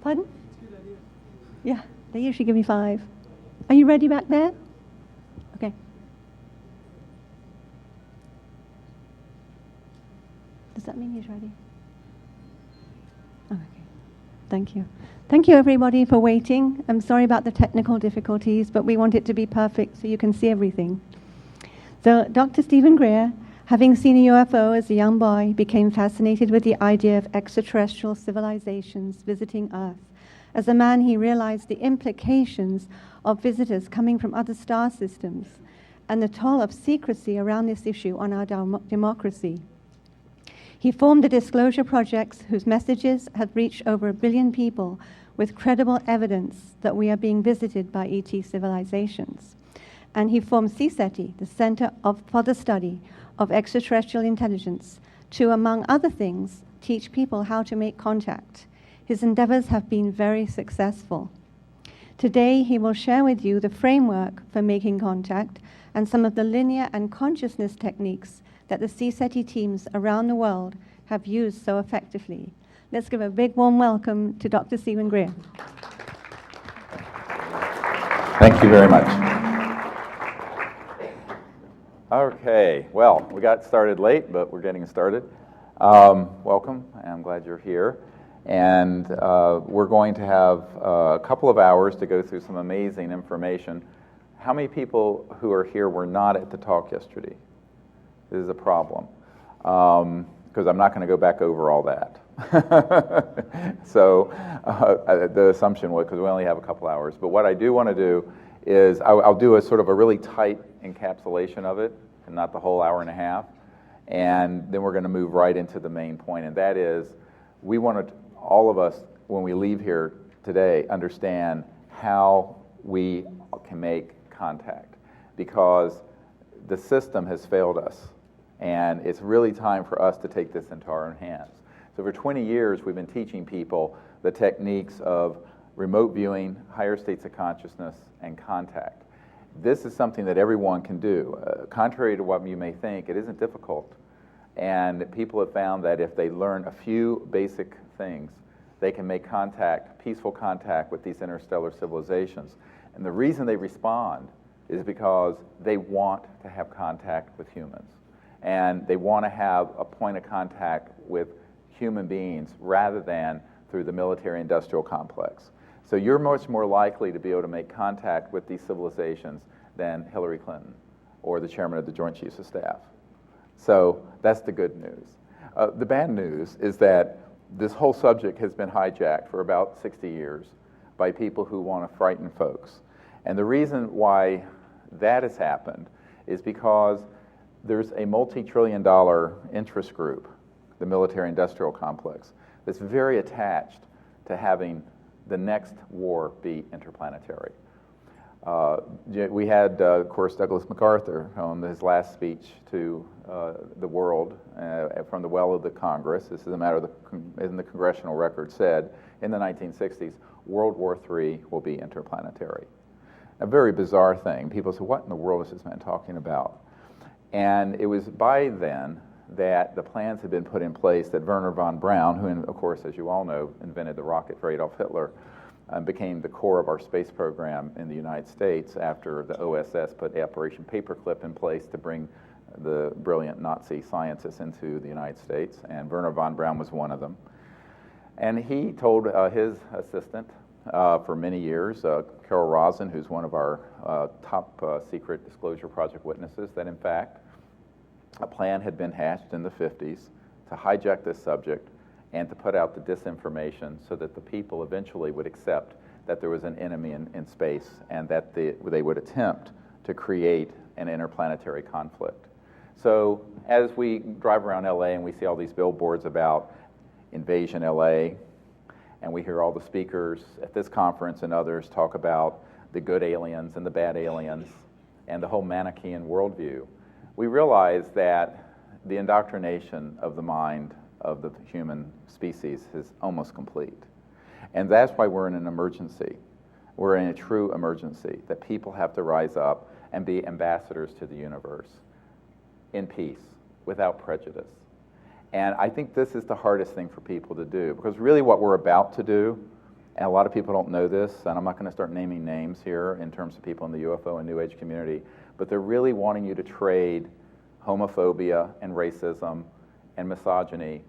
Pardon? Yeah, they usually give me 5. Are you ready back there? Okay. Does that mean he's ready? Oh, okay. Thank you. Thank you, everybody, for waiting. I'm sorry about the technical difficulties, but we want it to be perfect so you can see everything. So, Dr. Stephen Greer, having seen a UFO as a young boy, became fascinated with the idea of extraterrestrial civilizations visiting Earth. As a man, he realized the implications of visitors coming from other star systems and the toll of secrecy around this issue on our democracy. He formed the Disclosure Projects, whose messages have reached over 1 billion people with credible evidence that we are being visited by ET civilizations. And he formed Secrecy, the Center for the Study of Extraterrestrial Intelligence, to, among other things, teach people how to make contact. His endeavors have been very successful. Today, he will share with you the framework for making contact and some of the linear and consciousness techniques that the Secrecy teams around the world have used so effectively. Let's give a big warm welcome to Dr. Stephen Greer. Thank you very much. Okay, well, we got started late, but we're getting started. Welcome, and I'm glad you're here. And we're going to have a couple of hours to go through some amazing information. How many people who are here were not at the talk yesterday? This is a problem, because I'm not going to go back over all that. So the assumption was, because we only have a couple hours, but what I do want to do is I'll do a sort of a really tight encapsulation of it, and not the whole hour and a half, and then we're going to move right into the main point, and that is we want to, all of us, when we leave here today, understand how we can make contact, because the system has failed us, and it's really time for us to take this into our own hands. So for 20 years, we've been teaching people the techniques of remote viewing, higher states of consciousness, and contact. This is something that everyone can do. Contrary to what you may think, it isn't difficult. And people have found that if they learn a few basic things, they can make contact, peaceful contact with these interstellar civilizations. And the reason they respond is because they want to have contact with humans. And they want to have a point of contact with human beings rather than through the military-industrial complex. So you're much more likely to be able to make contact with these civilizations than Hillary Clinton or the chairman of the Joint Chiefs of Staff. So that's the good news. The bad news is that this whole subject has been hijacked for about 60 years by people who want to frighten folks. And the reason why that has happened is because there's a multi-trillion-dollar interest group, the military-industrial complex, that's very attached to having the next war be interplanetary. We had, of course, Douglas MacArthur on his last speech to the world from the well of the Congress. This is a matter in the congressional record said in the 1960s, World War III will be interplanetary. A very bizarre thing. People say, what in the world is this man talking about? And it was by then that the plans had been put in place that Wernher von Braun, who, of course, as you all know, invented the rocket for Adolf Hitler, became the core of our space program in the United States after the OSS put Operation Paperclip in place to bring the brilliant Nazi scientists into the United States, and Wernher von Braun was one of them. And he told his assistant for many years, Carol Rosin, who's one of our top secret Disclosure Project witnesses, that in fact a plan had been hatched in the 50s to hijack this subject and to put out the disinformation so that the people eventually would accept that there was an enemy in space and that they would attempt to create an interplanetary conflict. So as we drive around LA and we see all these billboards about Invasion LA, and we hear all the speakers at this conference and others talk about the good aliens and the bad aliens and the whole Manichaean worldview, we realize that the indoctrination of the mind of the human species is almost complete. And that's why we're in an emergency. We're in a true emergency, that people have to rise up and be ambassadors to the universe in peace, without prejudice. And I think this is the hardest thing for people to do, because really what we're about to do And a lot of people don't know this, and I'm not going to start naming names here in terms of people in the UFO and New Age community, but they're really wanting you to trade homophobia and racism and misogyny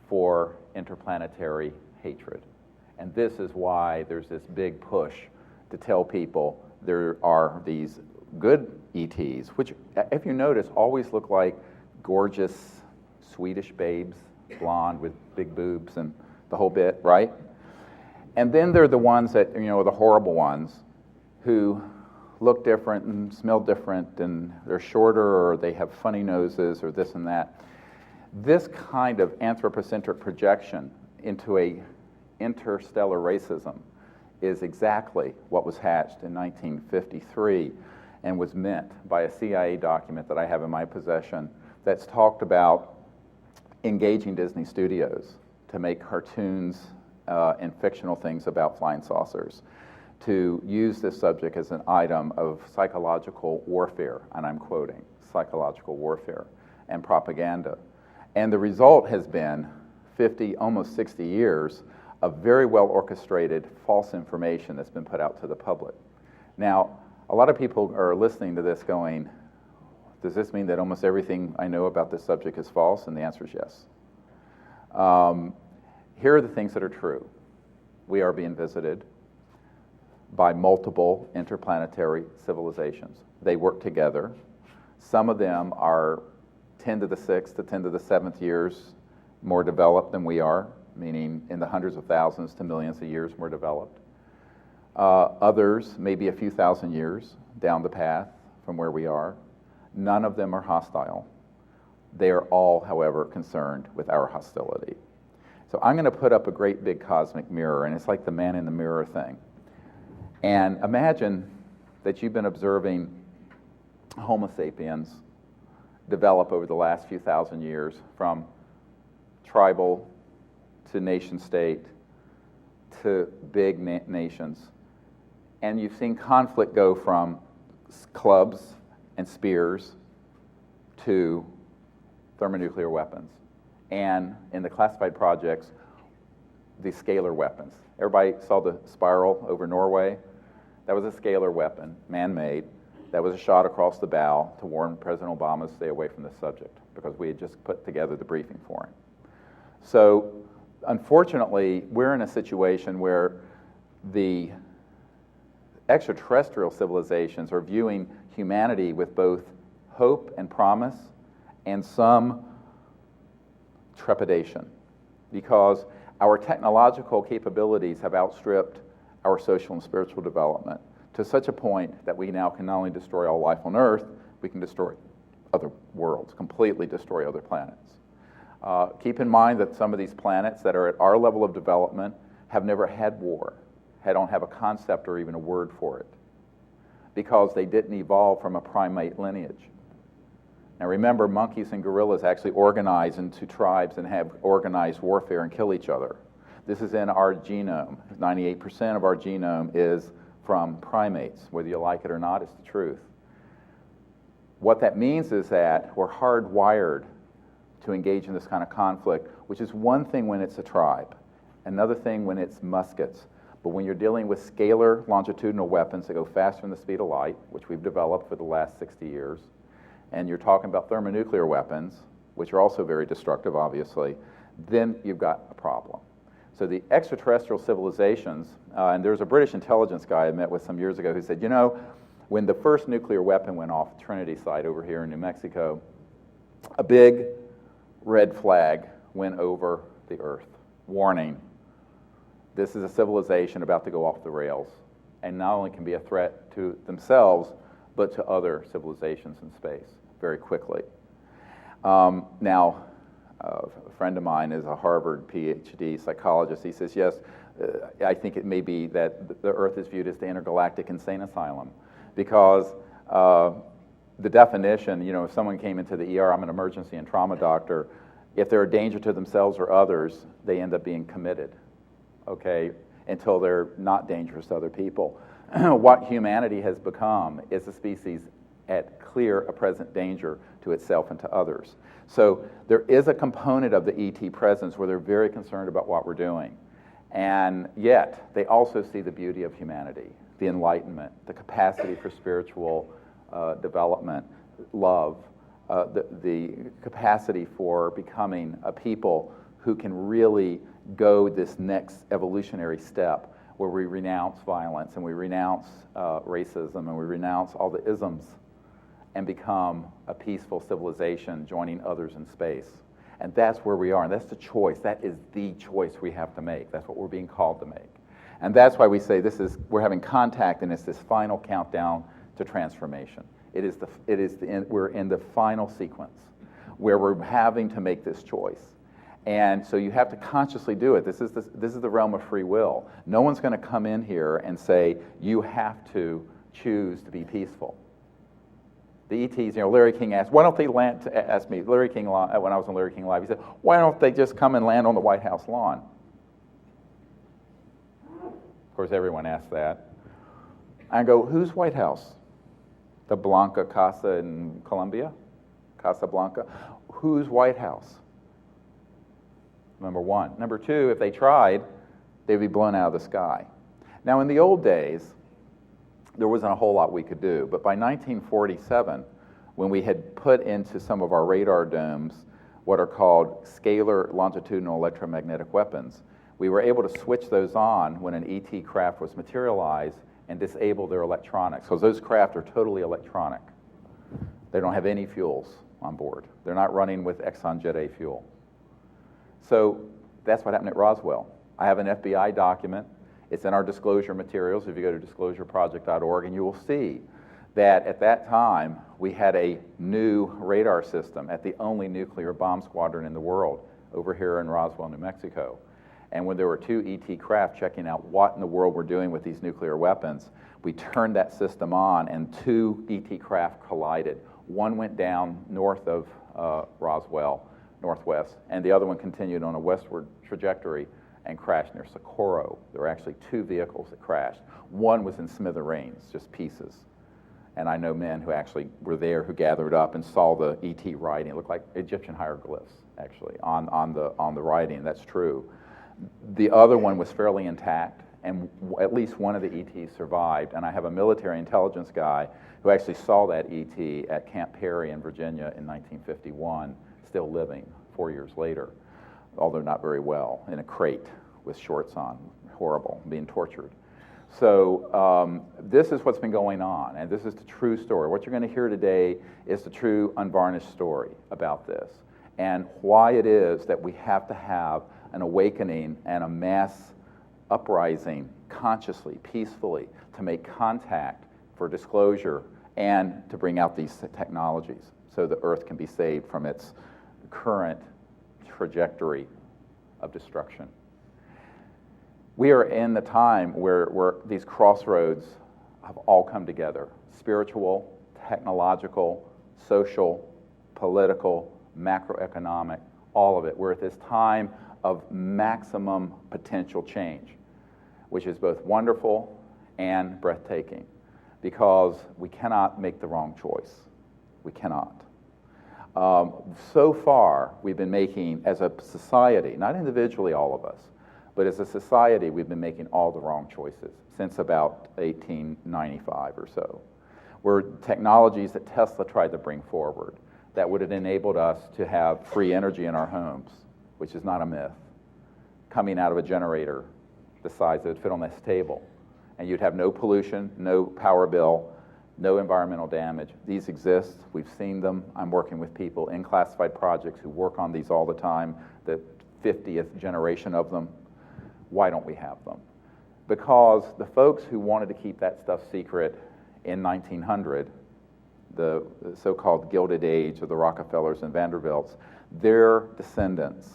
for interplanetary hatred. And this is why there's this big push to tell people there are these good ETs, which, if you notice, always look like gorgeous Swedish babes, blonde with big boobs and the whole bit, right? And then there are the ones that, you know, the horrible ones who look different and smell different, and they're shorter, or they have funny noses, or this and that. This kind of anthropocentric projection into a interstellar racism is exactly what was hatched in 1953 and was meant by a CIA document that I have in my possession that's talked about engaging Disney Studios to make cartoons and fictional things about flying saucers, to use this subject as an item of psychological warfare, and I'm quoting, psychological warfare and propaganda. And the result has been 50, almost 60 years of very well orchestrated false information that's been put out to the public. Now, a lot of people are listening to this going, does this mean that almost everything I know about this subject is false? And the answer is yes. Here are the things that are true. We are being visited by multiple interplanetary civilizations. They work together. Some of them are 10 to the 6th to 10 to the 7th years more developed than we are, meaning in the hundreds of thousands to millions of years more developed. Others, maybe a few thousand years down the path from where we are. None of them are hostile. They are all, however, concerned with our hostility. So I'm going to put up a great big cosmic mirror, and it's like the man in the mirror thing. And imagine that you've been observing Homo sapiens develop over the last few thousand years, from tribal to nation state to big nations. And you've seen conflict go from clubs and spears to thermonuclear weapons. And in the classified projects, the scalar weapons. Everybody saw the Spiral over Norway? That was a scalar weapon, man-made, that was a shot across the bow to warn President Obama to stay away from this subject, because we had just put together the briefing for him. So, unfortunately, we're in a situation where the extraterrestrial civilizations are viewing humanity with both hope and promise and some trepidation, because our technological capabilities have outstripped our social and spiritual development to such a point that we now can not only destroy all life on Earth, we can destroy other worlds, completely destroy other planets. Keep in mind that some of these planets that are at our level of development have never had war, don't have a concept or even a word for it, because they didn't evolve from a primate lineage. Now remember, monkeys and gorillas actually organize into tribes and have organized warfare and kill each other. This is in our genome. 98% of our genome is from primates. Whether you like it or not, it's the truth. What that means is that we're hardwired to engage in this kind of conflict, which is one thing when it's a tribe, another thing when it's muskets. But when you're dealing with scalar longitudinal weapons that go faster than the speed of light, which we've developed for the last 60 years, and you're talking about thermonuclear weapons, which are also very destructive, obviously, then you've got a problem. So the extraterrestrial civilizations, and there's a British intelligence guy I met with some years ago who said, you know, when the first nuclear weapon went off the Trinity site over here in New Mexico, a big red flag went over the Earth, warning, this is a civilization about to go off the rails, and not only can be a threat to themselves, but to other civilizations in space very quickly. Now, a friend of mine is a Harvard PhD psychologist. He says, yes, I think it may be that the Earth is viewed as the intergalactic insane asylum, because the definition, you know, if someone came into the ER, I'm an emergency and trauma doctor, if they're a danger to themselves or others, they end up being committed, okay, until they're not dangerous to other people. What humanity has become is a species at clear a present danger to itself and to others. So there is a component of the ET presence where they're very concerned about what we're doing. And yet, they also see the beauty of humanity, the enlightenment, the capacity for spiritual development, love, the capacity for becoming a people who can really go this next evolutionary step where we renounce violence and we renounce racism and we renounce all the isms and become a peaceful civilization joining others in space. And that's where we are, and that's the choice. That is the choice we have to make. That's what we're being called to make. And that's why we say we're having contact, and it's this final countdown to transformation. We're in the final sequence where we're having to make this choice. And so you have to consciously do it. This is the realm of free will. No one's going to come in here and say, you have to choose to be peaceful. The ETs, Larry King asked, why don't they land, asked me, Larry King, when I was on Larry King Live, he said, why don't they just come and land on the White House lawn? Of course, everyone asked that. I go, whose White House? The Blanca Casa in Colombia? Casa Blanca? Whose White House? Number one. Number two, if they tried, they'd be blown out of the sky. Now, in the old days, there wasn't a whole lot we could do. But by 1947, when we had put into some of our radar domes what are called scalar longitudinal electromagnetic weapons, we were able to switch those on when an ET craft was materialized and disable their electronics, because those craft are totally electronic. They don't have any fuels on board. They're not running with Exxon Jet A fuel. So that's what happened at Roswell. I have an FBI document. It's in our disclosure materials if you go to disclosureproject.org, and you will see that at that time we had a new radar system at the only nuclear bomb squadron in the world over here in Roswell, New Mexico. And when there were two ET craft checking out what in the world we're doing with these nuclear weapons, we turned that system on and two ET craft collided. One went down north of Roswell, northwest, and the other one continued on a westward trajectory and crashed near Socorro. There were actually two vehicles that crashed. One was in smithereens, just pieces. And I know men who actually were there who gathered up and saw the ET writing. It looked like Egyptian hieroglyphs, actually, on the writing. That's true. The other one was fairly intact, and at least one of the ETs survived. And I have a military intelligence guy who actually saw that ET at Camp Perry in Virginia in 1951, still living 4 years later, although not very well, in a crate with shorts on, horrible, being tortured. So this is what's been going on, and this is the true story. What you're going to hear today is the true, unvarnished story about this, and why it is that we have to have an awakening and a mass uprising consciously, peacefully, to make contact for disclosure and to bring out these technologies so the Earth can be saved from its current trajectory of destruction. We are in the time where these crossroads have all come together. Spiritual, technological, social, political, macroeconomic, all of it. We're at this time of maximum potential change, which is both wonderful and breathtaking, because we cannot make the wrong choice. We cannot. So far, we've been making, as a society, not individually all of us, but as a society, we've been making all the wrong choices since about 1895 or so. Were technologies that Tesla tried to bring forward that would have enabled us to have free energy in our homes, which is not a myth, coming out of a generator the size that would fit on this table. And you'd have no pollution, no power bill, no environmental damage. These exist. We've seen them. I'm working with people in classified projects who work on these all the time, the 50th generation of them. Why don't we have them? Because the folks who wanted to keep that stuff secret in 1900, the so-called Gilded Age of the Rockefellers and Vanderbilts, their descendants,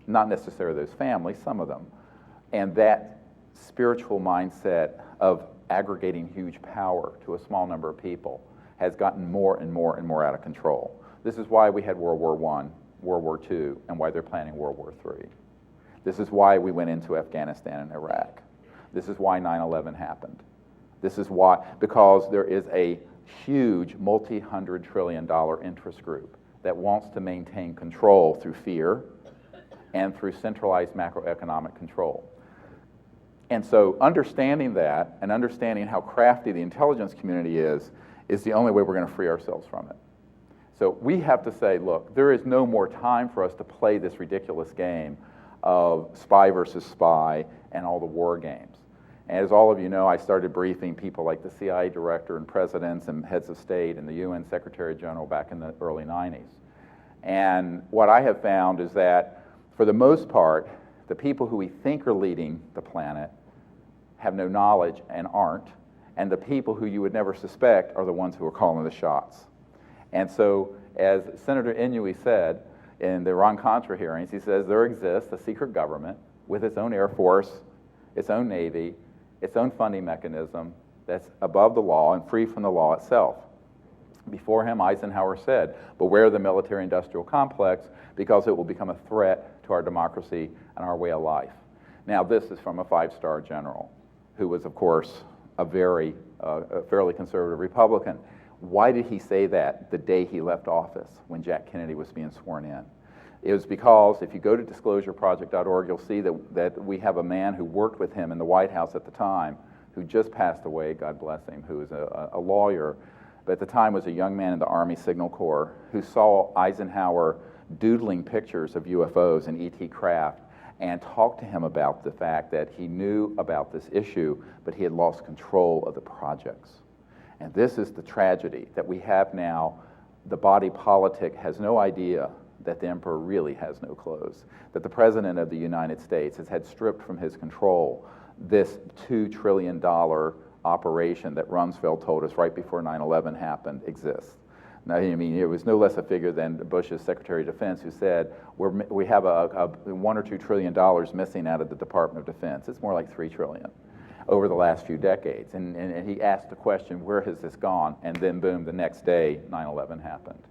not necessarily those families, some of them, and that spiritual mindset of aggregating huge power to a small number of people has gotten more and more and more out of control. This is why we had World War I, World War II, and why they're planning World War III. This is why we went into Afghanistan and Iraq. This is why 9/11 happened. This is why, because there is a huge multi-hundred trillion dollar interest group that wants to maintain control through fear and through centralized macroeconomic control. And so understanding that and understanding how crafty the intelligence community is the only way we're going to free ourselves from it. So we have to say, look, there is no more time for us to play this ridiculous game of spy versus spy and all the war games. And as all of you know, I started briefing people like the CIA director and presidents and heads of state and the UN Secretary General back in the early 90s. And what I have found is that, for the most part, the people who we think are leading the planet have no knowledge and aren't, and the people who you would never suspect are the ones who are calling the shots. And so, as Senator Inouye said in the Iran-Contra hearings, he says there exists a secret government with its own Air Force, its own Navy, its own funding mechanism that's above the law and free from the law itself. Before him, Eisenhower said, beware the military-industrial complex because it will become a threat to our democracy and our way of life. Now, this is from a five-star general who was, of course, a fairly conservative Republican. Why did he say that the day he left office when Jack Kennedy was being sworn in? It was because if you go to disclosureproject.org, you'll see that we have a man who worked with him in the White House at the time, who just passed away, God bless him, who was a lawyer, but at the time was a young man in the Army Signal Corps who saw Eisenhower doodling pictures of UFOs and ET craft and talked to him about the fact that he knew about this issue, but he had lost control of the projects. And this is the tragedy that we have now. The body politic has no idea that the emperor really has no clothes, that the president of the United States has had stripped from his control this $2 trillion operation that Rumsfeld told us right before 9/11 happened exists. Now, I mean, it was no less a figure than Bush's Secretary of Defense who said, we have a $1 or $2 trillion missing out of the Department of Defense. It's more like $3 trillion over the last few decades. And he asked the question, where has this gone? And then boom, the next day, 9/11 happened.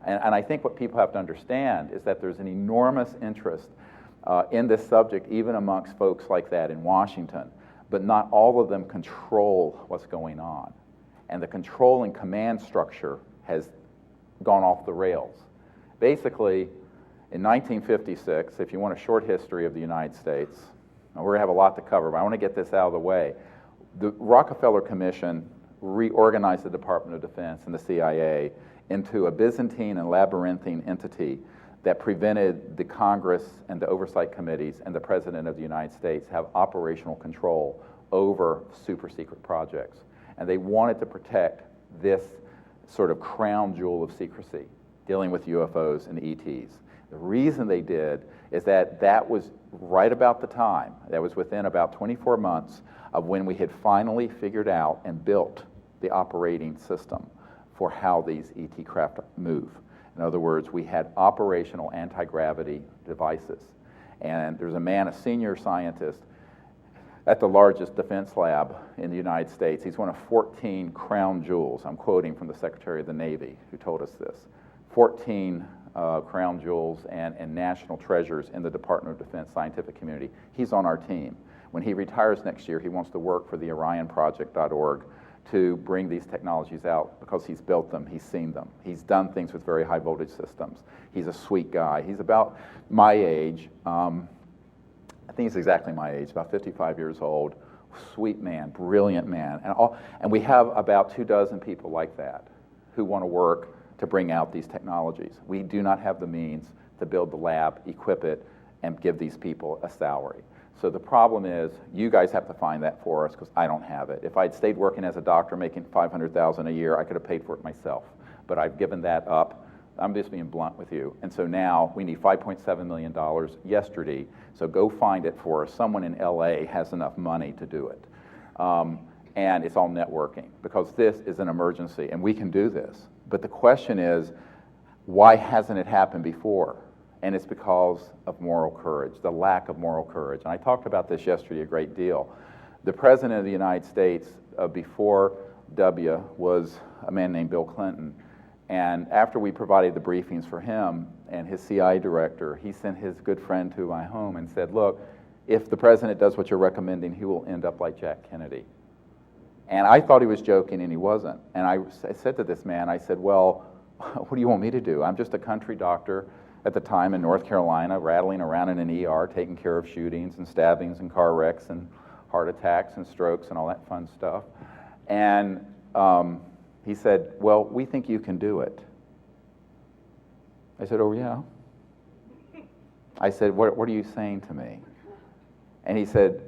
And I think what people have to understand is that there's an enormous interest in this subject, even amongst folks like that in Washington. But not all of them control what's going on. And the control and command structure has gone off the rails. Basically, in 1956, if you want a short history of the United States, and we're going to have a lot to cover, but I want to get this out of the way. The Rockefeller Commission reorganized the Department of Defense and the CIA into a Byzantine and labyrinthine entity that prevented the Congress and the oversight committees and the President of the United States have operational control over super secret projects. And they wanted to protect this sort of crown jewel of secrecy, dealing with UFOs and ETs. The reason they did is that that was right about the time, that was within about 24 months of when we had finally figured out and built the operating system for how these ET craft move. In other words, we had operational anti-gravity devices. And there's a man, a senior scientist, at the largest defense lab in the United States. He's one of 14 crown jewels. I'm quoting from the Secretary of the Navy who told us this. 14 crown jewels and national treasures in the Department of Defense scientific community. He's on our team. When he retires next year, he wants to work for the Orion Project.org to bring these technologies out because he's built them, he's seen them. He's done things with very high voltage systems. He's a sweet guy. He's about my age. I think he's exactly my age, about 55 years old. Sweet man, brilliant man. And we have about 24 people like that who want to work to bring out these technologies. We do not have the means to build the lab, equip it, and give these people a salary. So the problem is, you guys have to find that for us because I don't have it. If I'd stayed working as a doctor making $500,000 a year, I could have paid for it myself. But I've given that up. I'm just being blunt with you. And so now we need $5.7 million yesterday. So go find it for us. Someone in LA has enough money to do it. And it's all networking because this is an emergency and we can do this. But the question is, why hasn't it happened before? And it's because of moral courage, the lack of moral courage. And I talked about this yesterday a great deal. The President of the United States before W was a man named Bill Clinton. And after we provided the briefings for him and his CIA director, he sent his good friend to my home and said, look, if the president does what you're recommending, he will end up like Jack Kennedy. And I thought he was joking, and he wasn't. And I said to this man, I said, well, what do you want me to do? I'm just a country doctor at the time in North Carolina, rattling around in an ER, taking care of shootings and stabbings and car wrecks and heart attacks and strokes and all that fun stuff. And he said, well, we think you can do it. I said, oh, yeah? I said, what are you saying to me? And he said,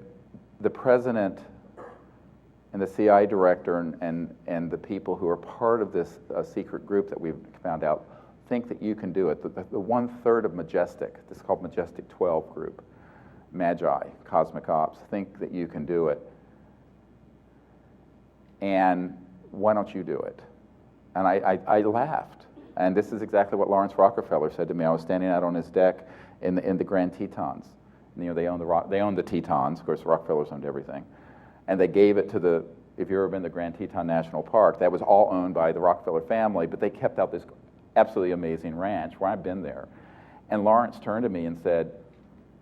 the president and the CIA director and the people who are part of this secret group that we've found out think that you can do it. The 1/3 of Majestic, this is called Majestic 12 group, Magi, Cosmic Ops, think that you can do it. And why don't you do it? And I laughed. And this is exactly what Lawrence Rockefeller said to me. I was standing out on his deck in the Grand Tetons. You know, they own the Tetons. Of course, Rockefellers owned everything. And they gave it to the, if you've ever been to Grand Teton National Park, that was all owned by the Rockefeller family, but they kept out this absolutely amazing ranch where I've been there. And Lawrence turned to me and said,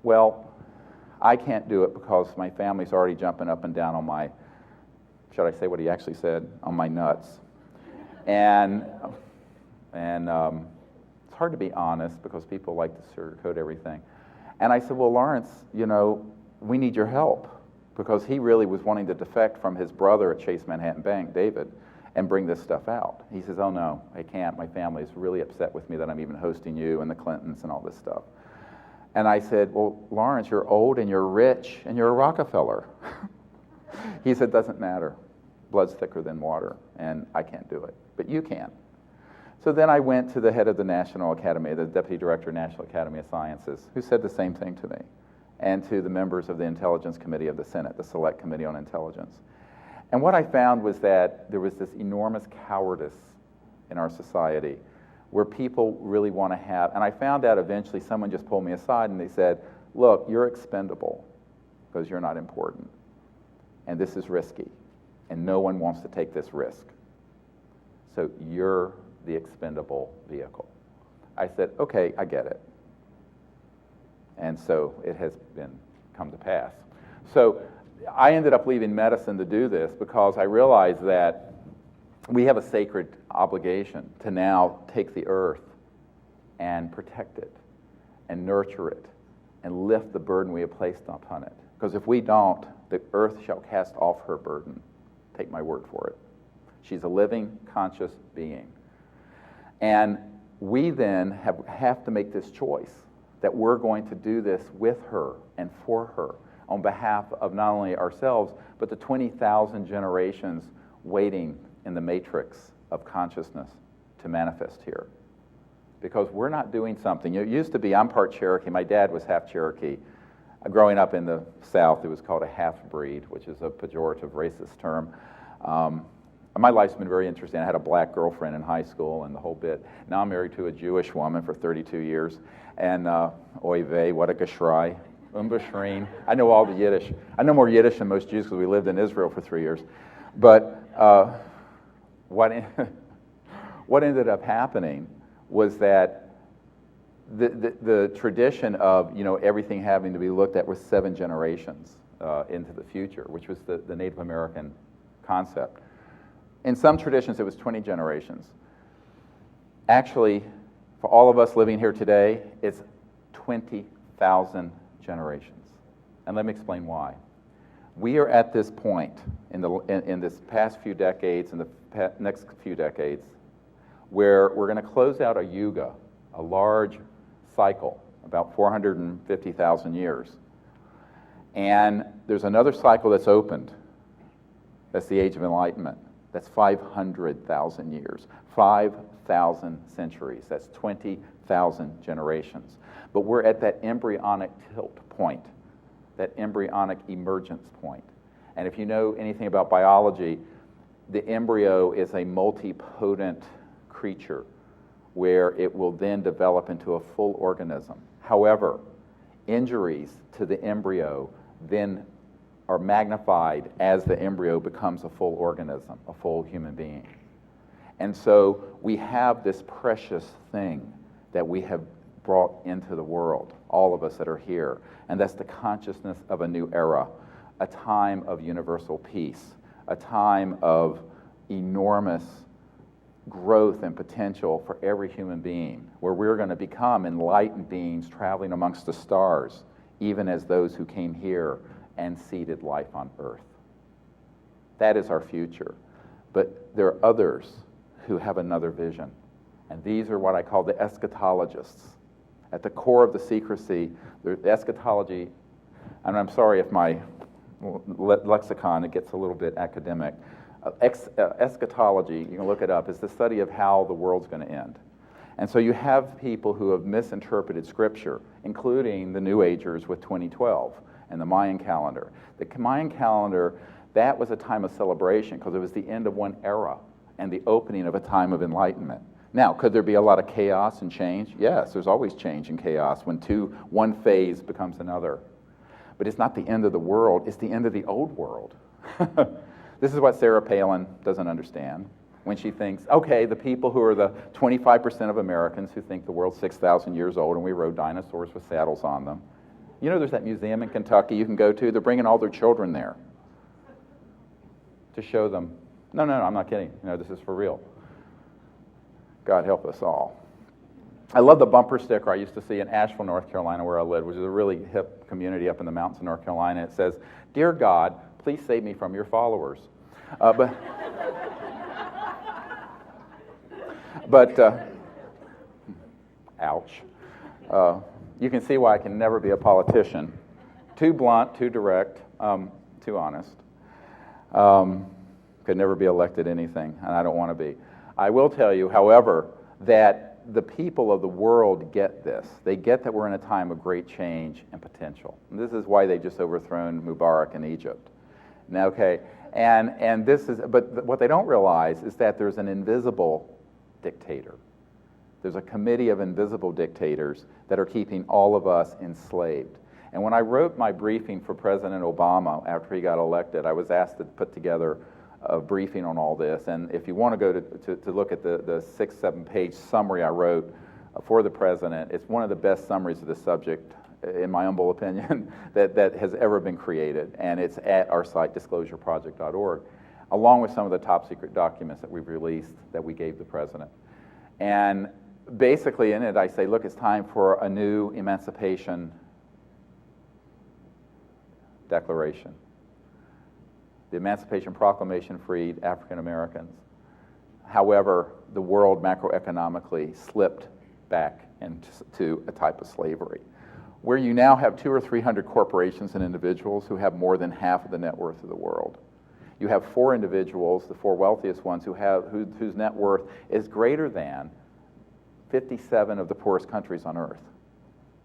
well, I can't do it because my family's already jumping up and down on my, should I say what he actually said, on my nuts. And it's hard to be honest because people like to sugarcoat everything. And I said, well, Lawrence, you know, we need your help, because he really was wanting to defect from his brother at Chase Manhattan Bank, David, and bring this stuff out. He says, oh no, I can't. My family is really upset with me that I'm even hosting you and the Clintons and all this stuff. And I said, well, Lawrence, you're old and you're rich and you're a Rockefeller. He said, doesn't matter. Blood's thicker than water, and I can't do it, but you can. So then I went to the head of the National Academy, the Deputy Director of National Academy of Sciences, who said the same thing to me, and to the members of the Intelligence Committee of the Senate, the Select Committee on Intelligence. And what I found was that there was this enormous cowardice in our society where people really want to have, and I found out eventually someone just pulled me aside and they said, look, you're expendable because you're not important, and this is risky, and no one wants to take this risk. So you're the expendable vehicle. I said, okay, I get it. And so it has come to pass. So I ended up leaving medicine to do this because I realized that we have a sacred obligation to now take the earth and protect it and nurture it and lift the burden we have placed upon it. Because if we don't, the earth shall cast off her burden. Take my word for it. She's a living, conscious being. And we then have to make this choice that we're going to do this with her and for her on behalf of not only ourselves, but the 20,000 generations waiting in the matrix of consciousness to manifest here. Because we're not doing something. It used to be, I'm part Cherokee. My dad was half Cherokee. Growing up in the South, it was called a half-breed, which is a pejorative racist term. My life's been very interesting. I had a black girlfriend in high school and the whole bit. Now I'm married to a Jewish woman for 32 years. And oy vey, what a geschrei. Umbashreen. I know all the Yiddish. I know more Yiddish than most Jews because we lived in Israel for 3 years. But what ended up happening was that the tradition of everything having to be looked at was 7 generations into the future, which was the Native American concept. In some traditions, it was 20 generations. Actually, for all of us living here today, it's 20,000 generations. And let me explain why. We are at this point in this past few decades and the next few decades where we're going to close out a yuga, a large cycle, about 450,000 years. And there's another cycle that's opened. That's the Age of Enlightenment. That's 500,000 years, 5,000 centuries. That's 20,000 generations. But we're at that embryonic tilt point, that embryonic emergence point. And if you know anything about biology, the embryo is a multipotent creature where it will then develop into a full organism. However, injuries to the embryo then are magnified as the embryo becomes a full organism, a full human being. And so we have this precious thing that we have brought into the world, all of us that are here, and that's the consciousness of a new era, a time of universal peace, a time of enormous growth and potential for every human being, where we're going to become enlightened beings traveling amongst the stars, even as those who came here and seeded life on Earth. That is our future. But there are others who have another vision. And these are what I call the eschatologists. At the core of the secrecy, the eschatology, and I'm sorry if my lexicon, it gets a little bit academic. Eschatology, you can look it up, is the study of how the world's going to end. And so you have people who have misinterpreted Scripture, including the New Agers with 2012 and the Mayan calendar. The Mayan calendar, that was a time of celebration because it was the end of one era and the opening of a time of enlightenment. Now, could there be a lot of chaos and change? Yes, there's always change and chaos when one phase becomes another. But it's not the end of the world, it's the end of the old world. This is what Sarah Palin doesn't understand when she thinks, okay, the people who are the 25% of Americans who think the world's 6,000 years old and we rode dinosaurs with saddles on them. You know, there's that museum in Kentucky you can go to. They're bringing all their children there to show them, no, I'm not kidding. You know, this is for real. God help us all. I love the bumper sticker I used to see in Asheville, North Carolina, where I lived, which is a really hip community up in the mountains of North Carolina. It says, "Dear God, please save me from your followers." But ouch. You can see why I can never be a politician. Too blunt, too direct, too honest. Could never be elected anything, and I don't want to be. I will tell you, however, that the people of the world get this. They get that we're in a time of great change and potential. And this is why they just overthrown Mubarak in Egypt. Now, okay, and this is, but what they don't realize is that there's an invisible dictator. There's a committee of invisible dictators that are keeping all of us enslaved. And when I wrote my briefing for President Obama after he got elected, I was asked to put together a briefing on all this. And if you want to go to look at the 6-7 page summary I wrote for the president, it's one of the best summaries of the subject, in my humble opinion, that has ever been created. And it's at our site, disclosureproject.org, along with some of the top secret documents that we've released that we gave the president. And basically in it, I say, look, it's time for a new Emancipation Declaration. The Emancipation Proclamation freed African Americans. However, the world macroeconomically slipped back into a type of slavery, where you now have 200 or 300 corporations and individuals who have more than half of the net worth of the world. You have 4 individuals, the 4 wealthiest ones, whose net worth is greater than 57 of the poorest countries on earth,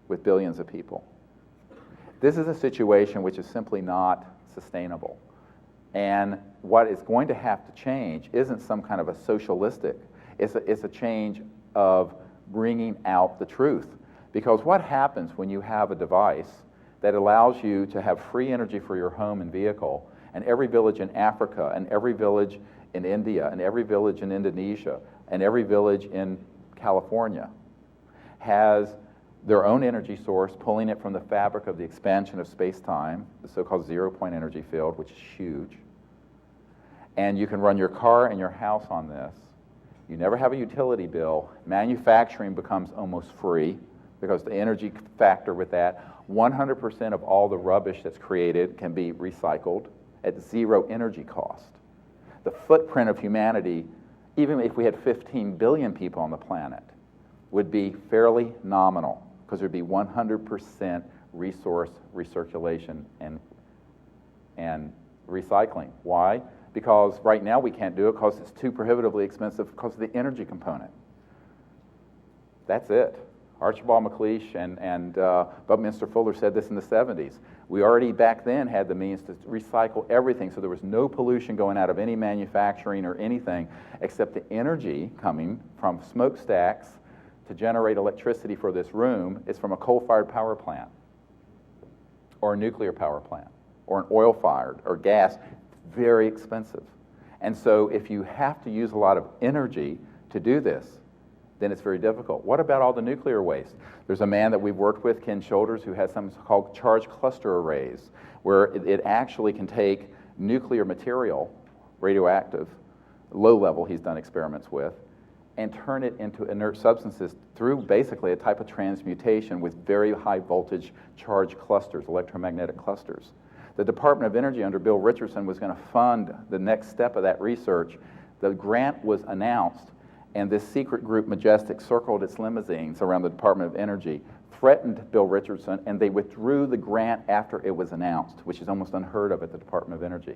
with billions of people. This is a situation which is simply not sustainable. And what is going to have to change isn't some kind of a socialistic, it's a change of bringing out the truth. Because what happens when you have a device that allows you to have free energy for your home and vehicle, and every village in Africa, and every village in India, and every village in Indonesia, and every village in California has their own energy source, pulling it from the fabric of the expansion of space-time, the so-called zero-point energy field, which is huge. And you can run your car and your house on this. You never have a utility bill. Manufacturing becomes almost free because the energy factor with that, 100% of all the rubbish that's created can be recycled at zero energy cost. The footprint of humanity, even if we had 15 billion people on the planet, would be fairly nominal because there'd be 100% resource recirculation and recycling. Why? Because right now we can't do it because it's too prohibitively expensive because of the energy component. That's it. Archibald MacLeish and Buckminster Fuller said this in the 70s. We already back then had the means to recycle everything, so there was no pollution going out of any manufacturing or anything except the energy coming from smokestacks to generate electricity for this room is from a coal-fired power plant or a nuclear power plant or an oil-fired or gas. Very expensive. And so if you have to use a lot of energy to do this, then it's very difficult. What about all the nuclear waste? There's a man that we've worked with, Ken Shoulders, who has something called charge cluster arrays, where it actually can take nuclear material, radioactive, low level he's done experiments with, and turn it into inert substances through basically a type of transmutation with very high voltage charge clusters, electromagnetic clusters. The Department of Energy under Bill Richardson was going to fund the next step of that research. The grant was announced, and this secret group, Majestic, circled its limousines around the Department of Energy, threatened Bill Richardson, and they withdrew the grant after it was announced, which is almost unheard of at the Department of Energy.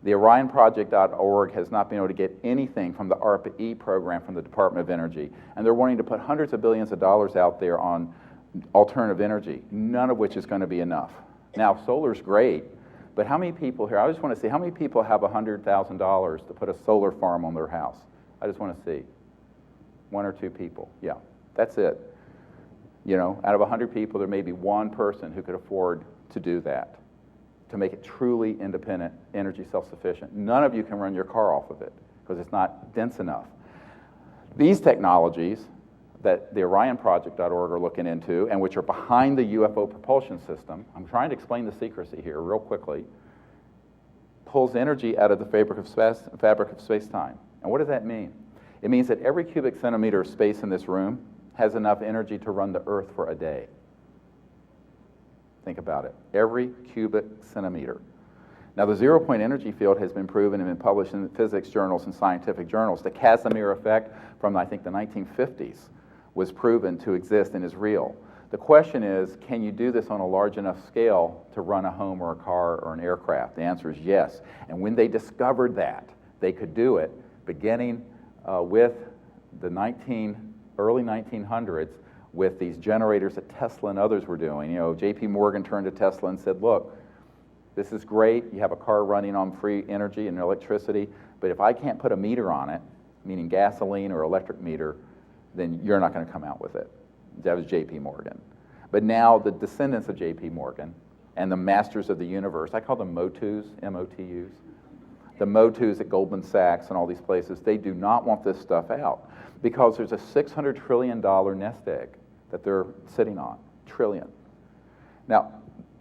The OrionProject.org has not been able to get anything from the ARPA-E program from the Department of Energy, and they're wanting to put hundreds of billions of dollars out there on alternative energy, none of which is going to be enough. Now, solar's great, but how many people here, I just want to see, how many people have $100,000 to put a solar farm on their house? I just want to see. 1 or 2 people, yeah, that's it. You know, out of 100 people, there may be 1 person who could afford to do that, to make it truly independent, energy self-sufficient. None of you can run your car off of it because it's not dense enough. These technologies that the OrionProject.org are looking into, and which are behind the UFO propulsion system, I'm trying to explain the secrecy here real quickly, pulls energy out of the fabric of space-time. And what does that mean? It means that every cubic centimeter of space in this room has enough energy to run the Earth for a day. Think about it. Every cubic centimeter. Now, the zero-point energy field has been proven and been published in physics journals and scientific journals. The Casimir effect from, I think, the 1950s was proven to exist and is real. The question is, can you do this on a large enough scale to run a home or a car or an aircraft? The answer is yes. And when they discovered that they could do it, beginning with the early 1900s, with these generators that Tesla and others were doing. You know, J.P. Morgan turned to Tesla and said, look, this is great. You have a car running on free energy and electricity, but if I can't put a meter on it, meaning gasoline or electric meter, then you're not going to come out with it. That was J.P. Morgan. But now the descendants of J.P. Morgan and the masters of the universe, I call them MOTUs, M-O-T-Us, the MOTUs at Goldman Sachs and all these places, they do not want this stuff out because there's a $600 trillion nest egg that they're sitting on, trillion. Now,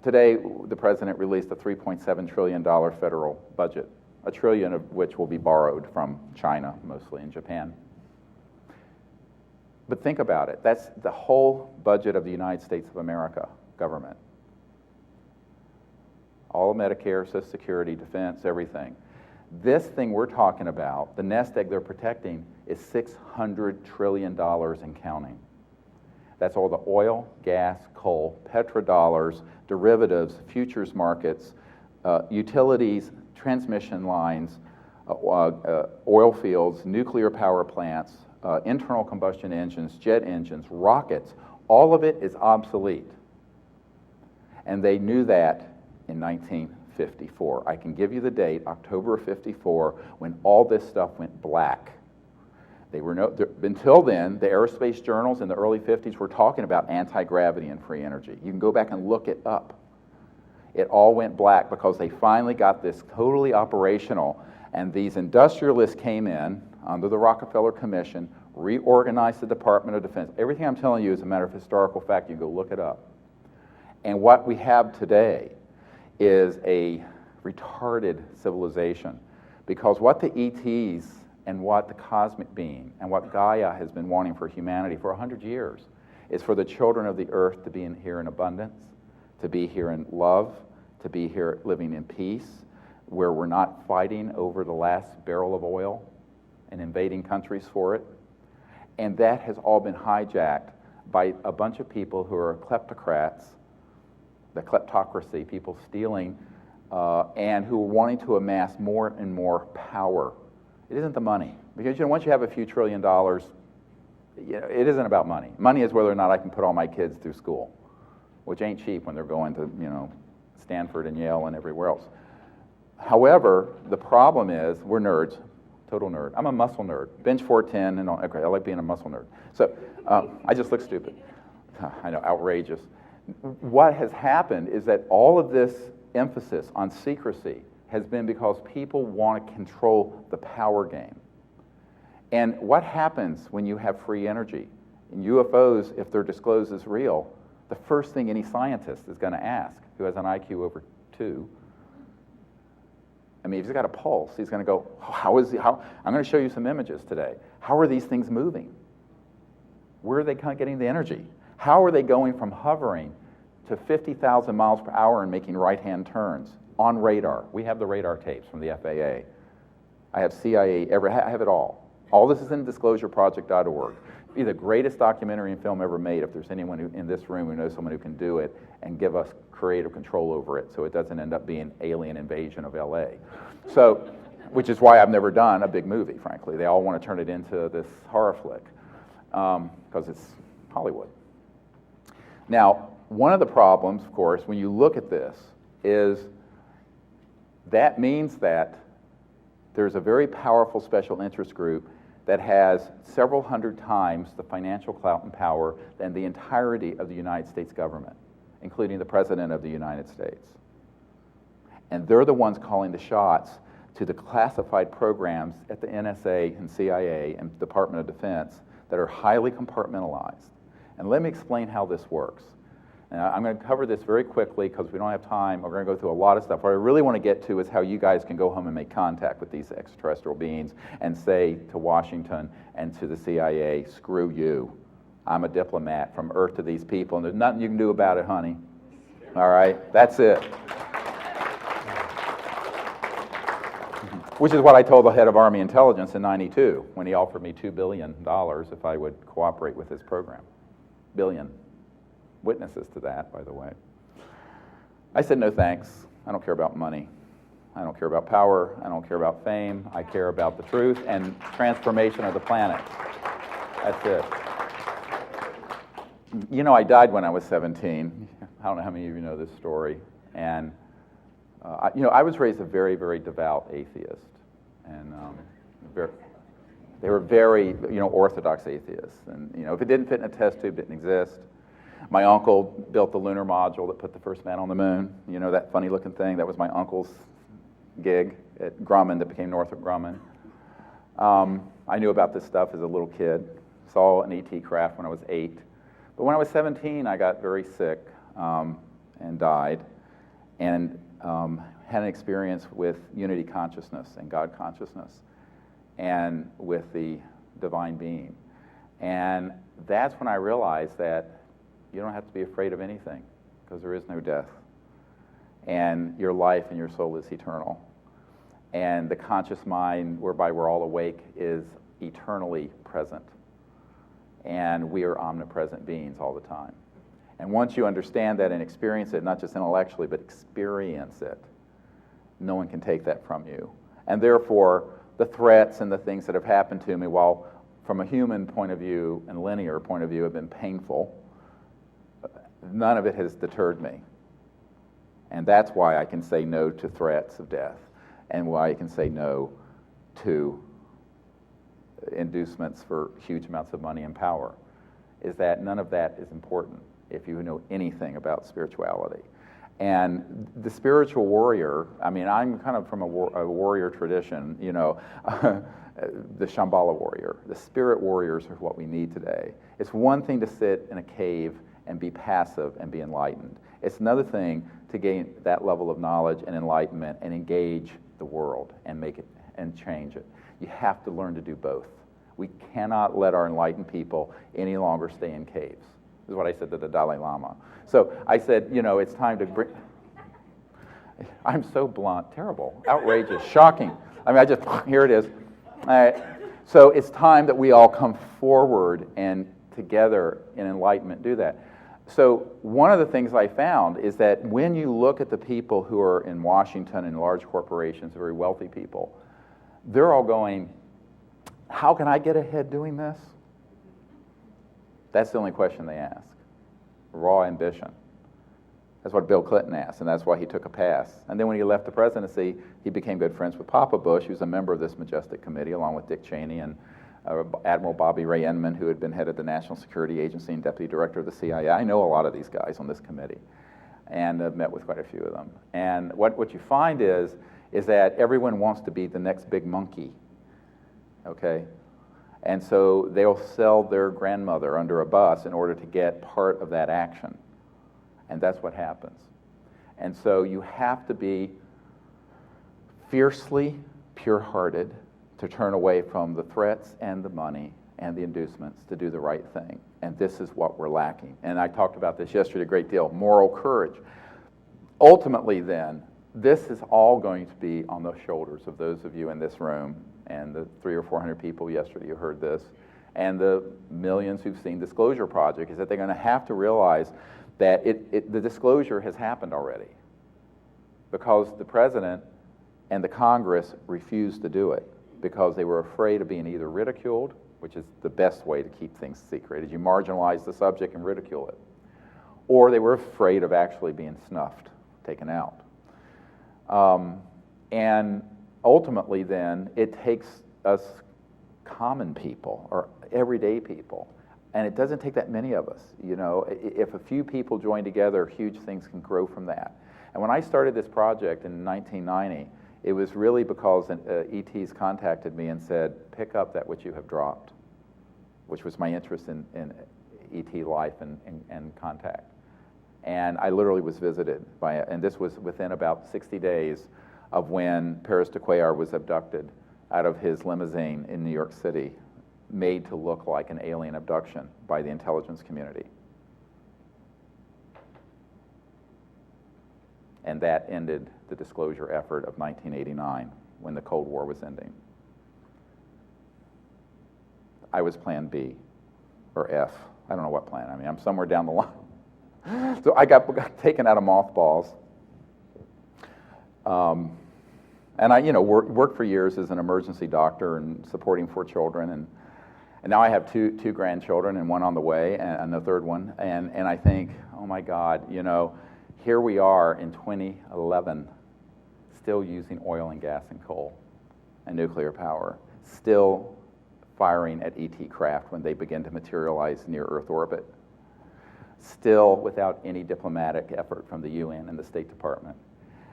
today the president released a $3.7 trillion federal budget, $1 trillion of which will be borrowed from China, mostly, and Japan. But think about it, that's the whole budget of the United States of America government. All of Medicare, Social Security, defense, everything. This thing we're talking about, the nest egg they're protecting, is $600 trillion and counting. That's all the oil, gas, coal, petrodollars, derivatives, futures markets, utilities, transmission lines, oil fields, nuclear power plants, internal combustion engines, jet engines, rockets. All of it is obsolete. And they knew that in 1954. I can give you the date, October of 54, when all this stuff went black. They were until then, the aerospace journals in the early 50s were talking about anti-gravity and free energy. You can go back and look it up. It all went black because they finally got this totally operational, and these industrialists came in under the Rockefeller Commission, reorganized the Department of Defense. Everything I'm telling you is a matter of historical fact. You can go look it up. And what we have today is a retarded civilization, because what the ETs and what the cosmic being and what Gaia has been wanting for humanity for 100 years is for the children of the earth to be here in abundance, to be here in love, to be here living in peace, where we're not fighting over the last barrel of oil and invading countries for it. And that has all been hijacked by a bunch of people who are kleptocrats, the kleptocracy, people stealing, and who are wanting to amass more and more power. It isn't the money, because once you have a few $1 trillion, it isn't about money. Money is whether or not I can put all my kids through school, which ain't cheap when they're going to Stanford and Yale and everywhere else. However, the problem is we're nerds, total nerd. I'm a muscle nerd, bench 410, and all. Okay, I like being a muscle nerd. So I just look stupid. I know, outrageous. What has happened is that all of this emphasis on secrecy has been because people want to control the power game. And what happens when you have free energy? In UFOs, if they're disclosed as real, the first thing any scientist is going to ask, who has an IQ over 2, I mean, if he's got a pulse, he's going to go, I'm going to show you some images today. How are these things moving? Where are they getting the energy? How are they going from hovering to 50,000 miles per hour and making right-hand turns on radar. We have the radar tapes from the FAA. I have CIA, I have it all. All this is in disclosureproject.org. It'd be the greatest documentary and film ever made if there's anyone in this room who knows someone who can do it and give us creative control over it so it doesn't end up being alien invasion of LA. So, which is why I've never done a big movie, frankly. They all want to turn it into this horror flick because it's Hollywood. Now, one of the problems, of course, when you look at this is that means that there's a very powerful special interest group that has several hundred times the financial clout and power than the entirety of the United States government, including the President of the United States. And they're the ones calling the shots to the classified programs at the NSA and CIA and Department of Defense that are highly compartmentalized. And let me explain how this works. Now, I'm going to cover this very quickly because we don't have time. We're going to go through a lot of stuff. What I really want to get to is how you guys can go home and make contact with these extraterrestrial beings and say to Washington and to the CIA, screw you. I'm a diplomat from Earth to these people, and there's nothing you can do about it, honey. All right? That's it. Which is what I told the head of Army Intelligence in '92 when he offered me $2 billion if I would cooperate with his program. Billion. Witnesses to that, by the way. I said, no thanks. I don't care about money. I don't care about power. I don't care about fame. I care about the truth and transformation of the planet. That's it. You know, I died when I was 17. I don't know how many of you know this story. And, you know, I was raised a very, very devout atheist. And they were very, you know, orthodox atheists. And, you know, if it didn't fit in a test tube, it didn't exist. My uncle built the lunar module that put the first man on the moon. You know, that funny looking thing? That was my uncle's gig at Grumman that became Northrop Grumman. I knew about this stuff as a little kid. Saw an ET craft when I was 8. But when I was 17, I got very sick and died and had an experience with unity consciousness and God consciousness and with the divine being. And that's when I realized that you don't have to be afraid of anything because there is no death. And your life and your soul is eternal. And the conscious mind, whereby we're all awake, is eternally present. And we are omnipresent beings all the time. And once you understand that and experience it, not just intellectually, but experience it, no one can take that from you. And therefore, the threats and the things that have happened to me, while from a human point of view and linear point of view have been painful, none of it has deterred me. And that's why I can say no to threats of death and why I can say no to inducements for huge amounts of money and power, is that none of that is important if you know anything about spirituality. And the spiritual warrior, I mean, I'm kind of from a warrior tradition, you know, the Shambhala warrior. The spirit warriors are what we need today. It's one thing to sit in a cave and be passive and be enlightened. It's another thing to gain that level of knowledge and enlightenment and engage the world and make it and change it. You have to learn to do both. We cannot let our enlightened people any longer stay in caves. This is what I said to the Dalai Lama. So I said, you know, it's time to bring... I'm so blunt, terrible, outrageous, shocking. I mean, I just, here it is. All right. So it's time that we all come forward and together in enlightenment do that. So one of the things I found is that when you look at the people who are in Washington and large corporations, very wealthy people, they're all going, how can I get ahead doing this? That's the only question they ask. Raw ambition. That's what Bill Clinton asked, and that's why he took a pass. And then when he left the presidency, he became good friends with Papa Bush, who's a member of this Majestic committee, along with Dick Cheney and Admiral Bobby Ray Inman, who had been head of the National Security Agency and deputy director of the CIA. I know a lot of these guys on this committee, and I've met with quite a few of them. And what you find is that everyone wants to be the next big monkey, okay? And so they'll sell their grandmother under a bus in order to get part of that action. And that's what happens. And so you have to be fiercely pure-hearted to turn away from the threats and the money and the inducements to do the right thing. And this is what we're lacking. And I talked about this yesterday a great deal, moral courage. Ultimately then, this is all going to be on the shoulders of those of you in this room and the 300 or 400 people yesterday who heard this, and the millions who've seen Disclosure Project, is that they're going to have to realize that the disclosure has happened already because the president and the Congress refused to do it because they were afraid of being either ridiculed, which is the best way to keep things secret, is you marginalize the subject and ridicule it, or they were afraid of actually being snuffed, taken out. And ultimately then, it takes us common people or everyday people, and it doesn't take that many of us. You know, if a few people join together, huge things can grow from that. And when I started this project in 1990, it was really because ETs contacted me and said, pick up that which you have dropped, which was my interest in ET life and contact. And I literally was visited by it, and this was within about 60 days of when Paris de Cuellar was abducted out of his limousine in New York City, made to look like an alien abduction by the intelligence community. And that ended the disclosure effort of 1989, when the Cold War was ending. I was plan B, or F. I don't know what plan. I mean, I'm somewhere down the line. So I got taken out of mothballs. And I, worked for years as an emergency doctor and supporting 4 children. And now I have two grandchildren and one on the way and the third one. And I think, oh my God, here we are in 2011, still using oil and gas and coal and nuclear power, still firing at ET craft when they begin to materialize near Earth orbit, still without any diplomatic effort from the UN and the State Department.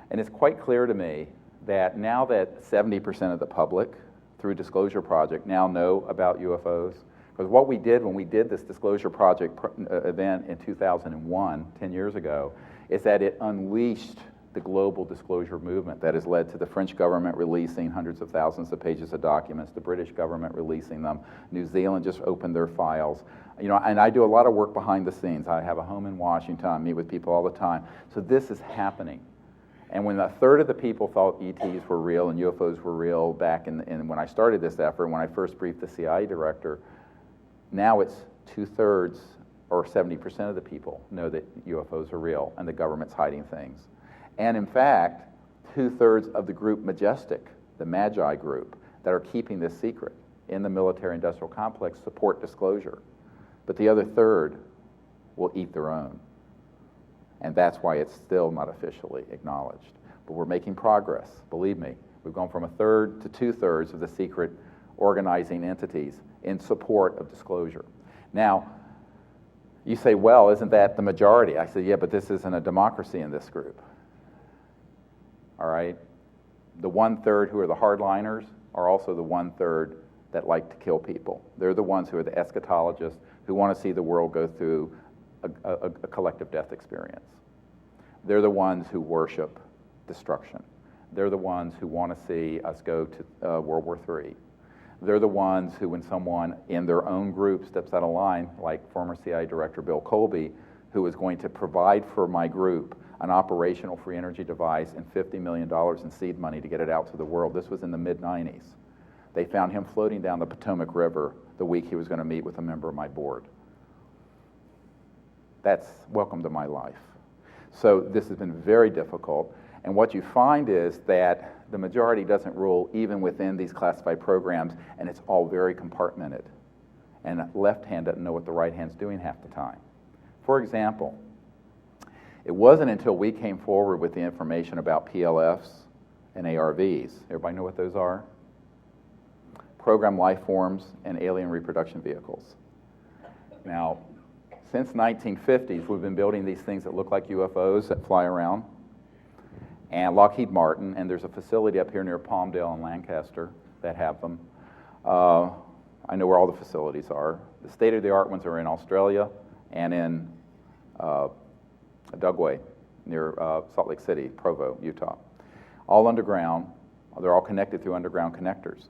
And it's quite clear to me that now that 70% of the public, through Disclosure Project, now know about UFOs, because what we did when we did this Disclosure Project event in 2001, 10 years ago, is that it unleashed the global disclosure movement that has led to the French government releasing hundreds of thousands of pages of documents, the British government releasing them, New Zealand just opened their files. And I do a lot of work behind the scenes. I have a home in Washington, I meet with people all the time. So this is happening. And when a third of the people thought ETs were real and UFOs were real back in when I started this effort, when I first briefed the CIA director, now it's 2/3 or 70% of the people know that UFOs are real and the government's hiding things. And in fact, 2/3 of the group Majestic, the Magi group, that are keeping this secret in the military-industrial complex support disclosure. But the other third will eat their own. And that's why it's still not officially acknowledged. But we're making progress, believe me. We've gone from 1/3 to 2/3 of the secret organizing entities in support of disclosure. Now, you say, well, isn't that the majority? I say, yeah, but this isn't a democracy in this group. All right? The 1/3 who are the hardliners are also the 1/3 that like to kill people. They're the ones who are the eschatologists who want to see the world go through a collective death experience. They're the ones who worship destruction. They're the ones who want to see us go to World War III. They're the ones who, when someone in their own group steps out of line, like former CIA Director Bill Colby, who was going to provide for my group an operational free energy device and $50 million in seed money to get it out to the world. This was in the mid-90s. They found him floating down the Potomac River the week he was going to meet with a member of my board. That's welcome to my life. So this has been very difficult. And what you find is that the majority doesn't rule even within these classified programs, and it's all very compartmented. And left hand doesn't know what the right hand's doing half the time. For example, it wasn't until we came forward with the information about PLFs and ARVs. Everybody know what those are? Programmed life forms and alien reproduction vehicles. Now, since 1950s, we've been building these things that look like UFOs that fly around. And Lockheed Martin, and there's a facility up here near Palmdale and Lancaster that have them. I know where all the facilities are. The state-of-the-art ones are in Australia and in Dugway near Salt Lake City, Provo, Utah. All underground. They're all connected through underground connectors.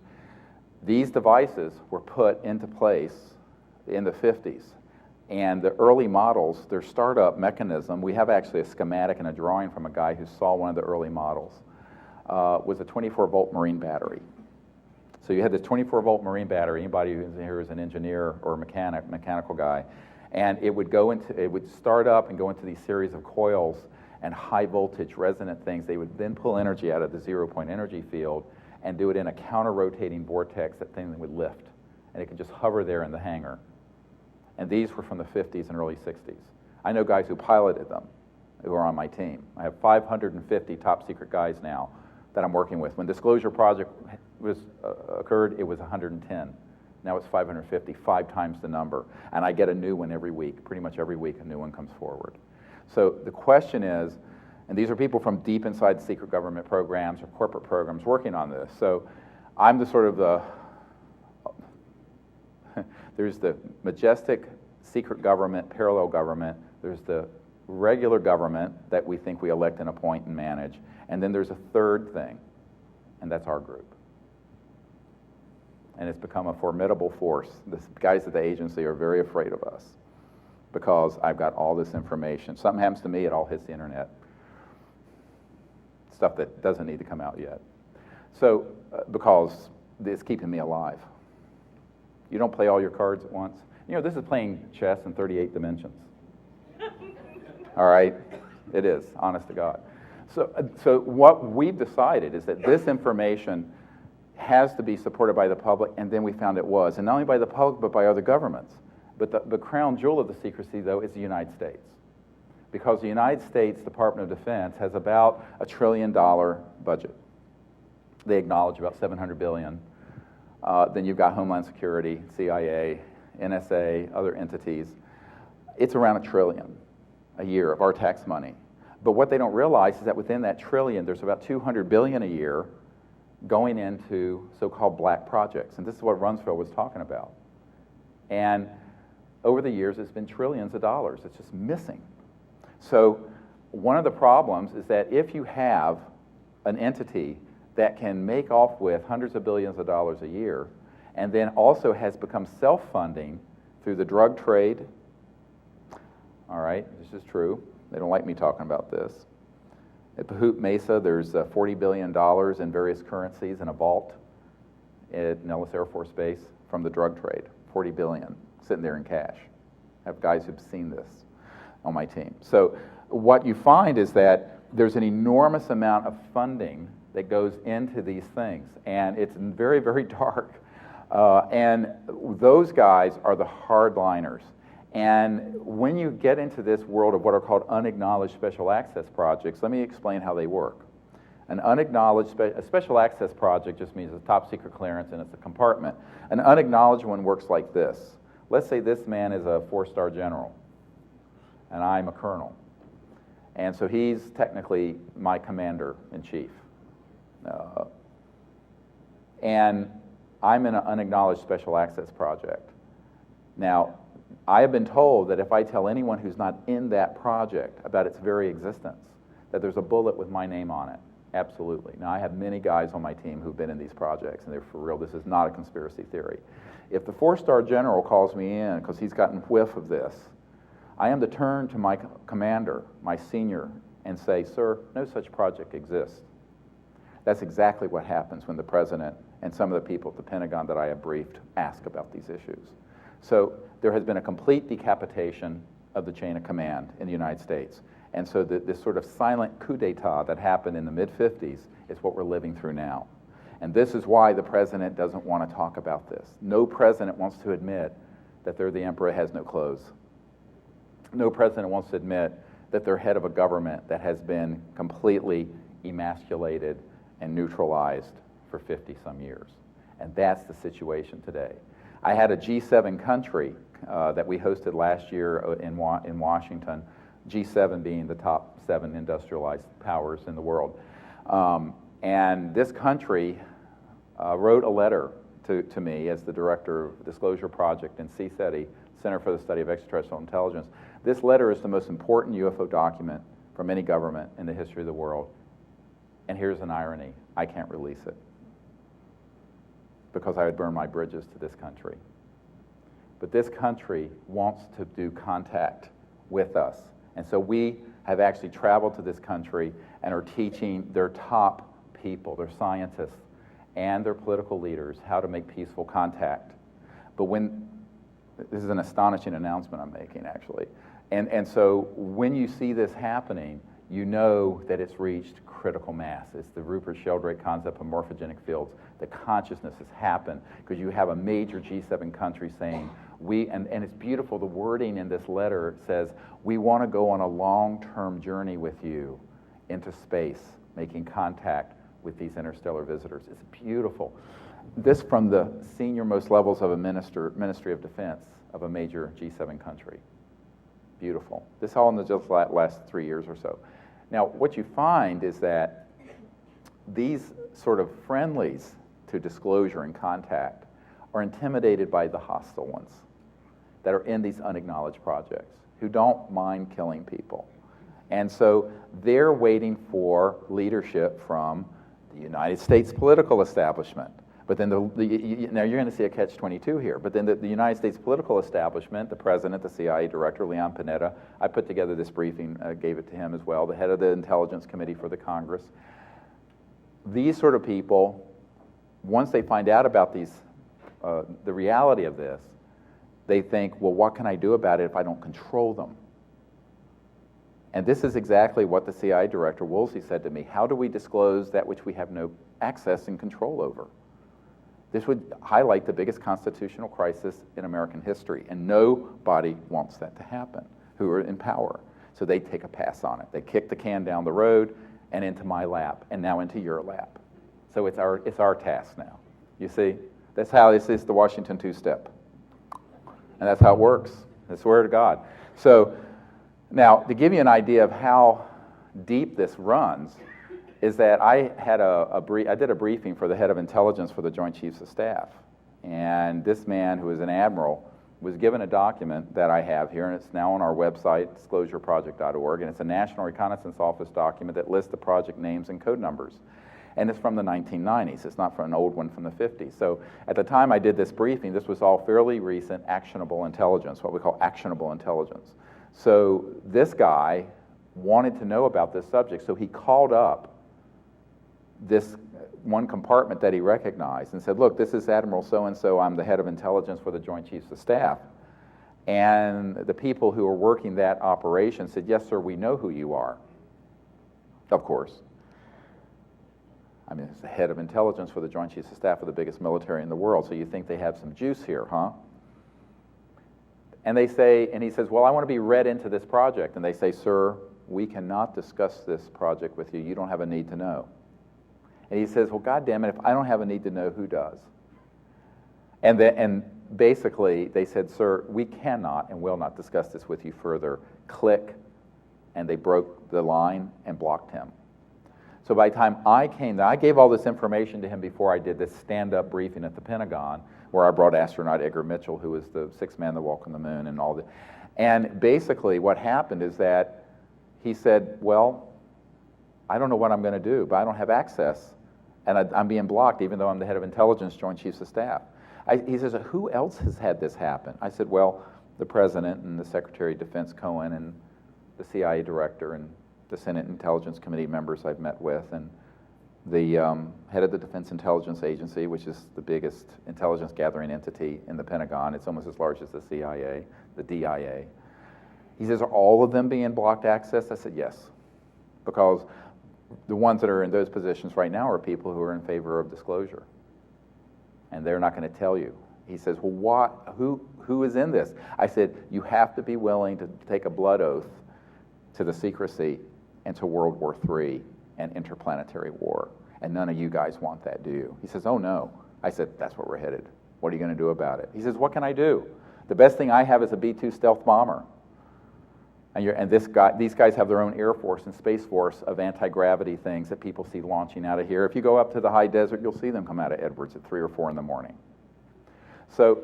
These devices were put into place in the 50s. And the early models, their startup mechanism, we have actually a schematic and a drawing from a guy who saw one of the early models, was a 24-volt marine battery. So you had this 24-volt marine battery. Anybody who's here is an engineer or a mechanical guy. And it would start up and go into these series of coils and high voltage resonant things. They would then pull energy out of the 0-point energy field and do it in a counter-rotating vortex, that thing that would lift. And it could just hover there in the hangar. And these were from the 50s and early 60s. I know guys who piloted them who are on my team. I have 550 top secret guys now that I'm working with. When Disclosure Project occurred, it was 110. Now it's 550, 5 times the number. And I get a new one every week. Pretty much every week a new one comes forward. So the question is, and these are people from deep inside secret government programs or corporate programs working on this. So I'm the sort of the, there's the Majestic secret government, parallel government. There's the regular government that we think we elect and appoint and manage. And then there's a third thing, and that's our group. And it's become a formidable force. The guys at the agency are very afraid of us because I've got all this information. Something happens to me, it all hits the internet. Stuff that doesn't need to come out yet. So, because it's keeping me alive. You don't play all your cards at once. You know, this is playing chess in 38 dimensions. All right? It is, honest to God. So what we've decided is that this information has to be supported by the public, and then we found it was. And not only by the public, but by other governments. But the crown jewel of the secrecy, though, is the United States. Because the United States Department of Defense has about $1 trillion budget. They acknowledge about $700 billion. Then you've got Homeland Security, CIA, NSA, other entities. It's around $1 trillion a year of our tax money. But what they don't realize is that within that trillion, there's about $200 billion a year going into so-called black projects. And this is what Rumsfeld was talking about. And over the years, it's been trillions of dollars. It's just missing. So one of the problems is that if you have an entity that can make off with hundreds of billions of dollars a year, and then also has become self-funding through the drug trade, all right, this is true. They don't like me talking about this. At Pahut Mesa, there's $40 billion in various currencies in a vault at Nellis Air Force Base from the drug trade. $40 billion sitting there in cash. I have guys who've seen this on my team. So what you find is that there's an enormous amount of funding that goes into these things, and it's very, very dark. And those guys are the hardliners. And when you get into this world of what are called unacknowledged special access projects, let me explain how they work. An unacknowledged a special access project just means it's top secret clearance and it's a compartment. An unacknowledged one works like this. Let's say this man is a 4-star general, and I'm a colonel. And so he's technically my commander-in-chief. And I'm in an unacknowledged special access project. Now, I have been told that if I tell anyone who's not in that project about its very existence, that there's a bullet with my name on it. Absolutely. Now, I have many guys on my team who've been in these projects, and they're for real. This is not a conspiracy theory. If the 4-star general calls me in because he's gotten whiff of this, I am to turn to my commander, my senior, and say, sir, no such project exists. That's exactly what happens when the president and some of the people at the Pentagon that I have briefed ask about these issues. So there has been a complete decapitation of the chain of command in the United States. And so this sort of silent coup d'etat that happened in the mid-50s is what we're living through now. And this is why the president doesn't want to talk about this. No president wants to admit that they're the emperor has no clothes. No president wants to admit that they're head of a government that has been completely emasculated and neutralized for 50-some years. And that's the situation today. I had a G7 country that we hosted last year in Washington, G7 being the top 7 industrialized powers in the world. And this country wrote a letter to me as the director of Disclosure Project in CSETI, Center for the Study of Extraterrestrial Intelligence. This letter is the most important UFO document from any government in the history of the world. And here's an irony, I can't release it. because I would burn my bridges to this country. But this country wants to do contact with us. And so we have actually traveled to this country and are teaching their top people, their scientists, and their political leaders how to make peaceful contact. But this is an astonishing announcement I'm making, actually. And so when you see this happening, you know that it's reached critical mass. It's the Rupert Sheldrake concept of morphogenic fields. The consciousness has happened because you have a major G7 country saying, and it's beautiful, the wording in this letter says, we want to go on a long-term journey with you into space, making contact with these interstellar visitors. It's beautiful. This from the senior-most levels of a Ministry of Defense of a major G7 country. Beautiful. This all in the just last 3 years or so. Now, what you find is that these sort of friendlies to disclosure and contact are intimidated by the hostile ones that are in these unacknowledged projects, who don't mind killing people. And so they're waiting for leadership from the United States political establishment. But then now you're going to see a catch-22 here. But then the United States political establishment, the president, the CIA director, Leon Panetta, I put together this briefing, gave it to him as well, the head of the Intelligence Committee for the Congress. These sort of people, once they find out about the reality of this, they think, well, what can I do about it if I don't control them? And this is exactly what the CIA director, Woolsey, said to me. How do we disclose that which we have no access and control over? This would highlight the biggest constitutional crisis in American history, and nobody wants that to happen who are in power. So they take a pass on it. They kick the can down the road and into my lap, and now into your lap. So it's our task now. You see? That's how this is the Washington two-step. And that's how it works. I swear to God. So now, to give you an idea of how deep this runs, is that I did a briefing for the head of intelligence for the Joint Chiefs of Staff. And this man, who is an admiral, was given a document that I have here, and it's now on our website, disclosureproject.org, and it's a National Reconnaissance Office document that lists the project names and code numbers. And it's from the 1990s. It's not from an old one from the 50s. So at the time I did this briefing, this was all fairly recent actionable intelligence, what we call actionable intelligence. So this guy wanted to know about this subject, so he called up this one compartment that he recognized and said, look, this is Admiral so-and-so, I'm the head of intelligence for the Joint Chiefs of Staff. And the people who were working that operation said, yes, sir, we know who you are. Of course. I mean, it's the head of intelligence for the Joint Chiefs of Staff of the biggest military in the world, so you think they have some juice here, huh? And they say, and he says, well, I want to be read into this project. And they say, sir, we cannot discuss this project with you. You don't have a need to know. And he says, well, God damn it, if I don't have a need to know, who does? And basically, they said, sir, we cannot and will not discuss this with you further. Click, and they broke the line and blocked him. So by the time I came, I gave all this information to him before I did this stand-up briefing at the Pentagon, where I brought astronaut Edgar Mitchell, who was the sixth man to walk on the moon, and all that. And basically, what happened is that he said, well, I don't know what I'm going to do, but I don't have access, and I'm being blocked, even though I'm the head of intelligence, Joint Chiefs of Staff. He says, who else has had this happen? I said, well, the President and the Secretary of Defense, Cohen, and the CIA Director, and the Senate Intelligence Committee members I've met with, and the head of the Defense Intelligence Agency, which is the biggest intelligence gathering entity in the Pentagon. It's almost as large as the CIA, the DIA. He says, are all of them being blocked access? I said, yes, because the ones that are in those positions right now are people who are in favor of disclosure, and they're not going to tell you. He says, well, who is in this? I said, you have to be willing to take a blood oath to the secrecy and to World War III and interplanetary war, and none of you guys want that, do you? He says, oh, no. I said, that's where we're headed. What are you going to do about it? He says, what can I do? The best thing I have is a B-2 stealth bomber. And these guys have their own Air Force and Space Force of anti-gravity things that people see launching out of here. If you go up to the high desert, you'll see them come out of Edwards at 3 or 4 in the morning. So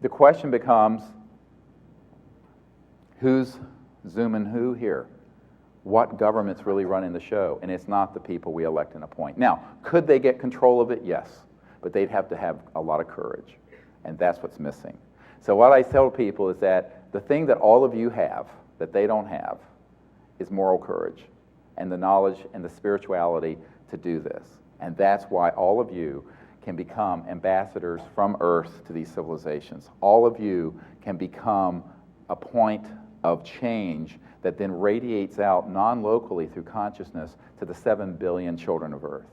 the question becomes, who's zooming who here? What government's really running the show? And it's not the people we elect and appoint. Now, could they get control of it? Yes. but they'd have to have a lot of courage, and that's what's missing. So what I tell people is that the thing that all of you have that they don't have is moral courage and the knowledge and the spirituality to do this. And that's why all of you can become ambassadors from Earth to these civilizations. All of you can become a point of change that then radiates out non-locally through consciousness to the 7 billion children of Earth.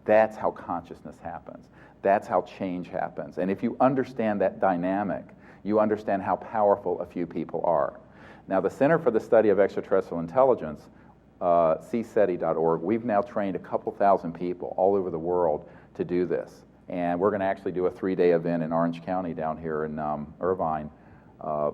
That's how consciousness happens. That's how change happens. And if you understand that dynamic, you understand how powerful a few people are. Now, the Center for the Study of Extraterrestrial Intelligence, CSETI.org, we've now trained a couple thousand people all over the world to do this. And we're going to actually do a 3-day event in Orange County down here in Irvine,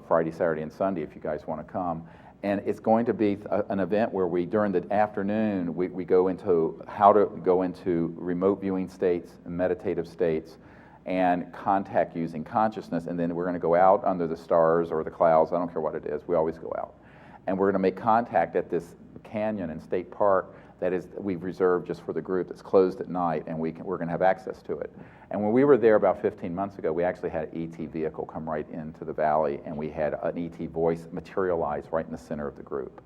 Friday, Saturday, and Sunday, if you guys want to come. And it's going to be an event where we, during the afternoon, we go into how to go into remote viewing states and meditative states and contact using consciousness. And then we're going to go out under the stars or the clouds, I don't care what it is, we always go out. And we're going to make contact at this canyon in State Park that is we've reserved just for the group, that's closed at night, and we're going to have access to it. And when we were there about 15 months ago, we actually had an ET vehicle come right into the valley, and we had an ET voice materialize right in the center of the group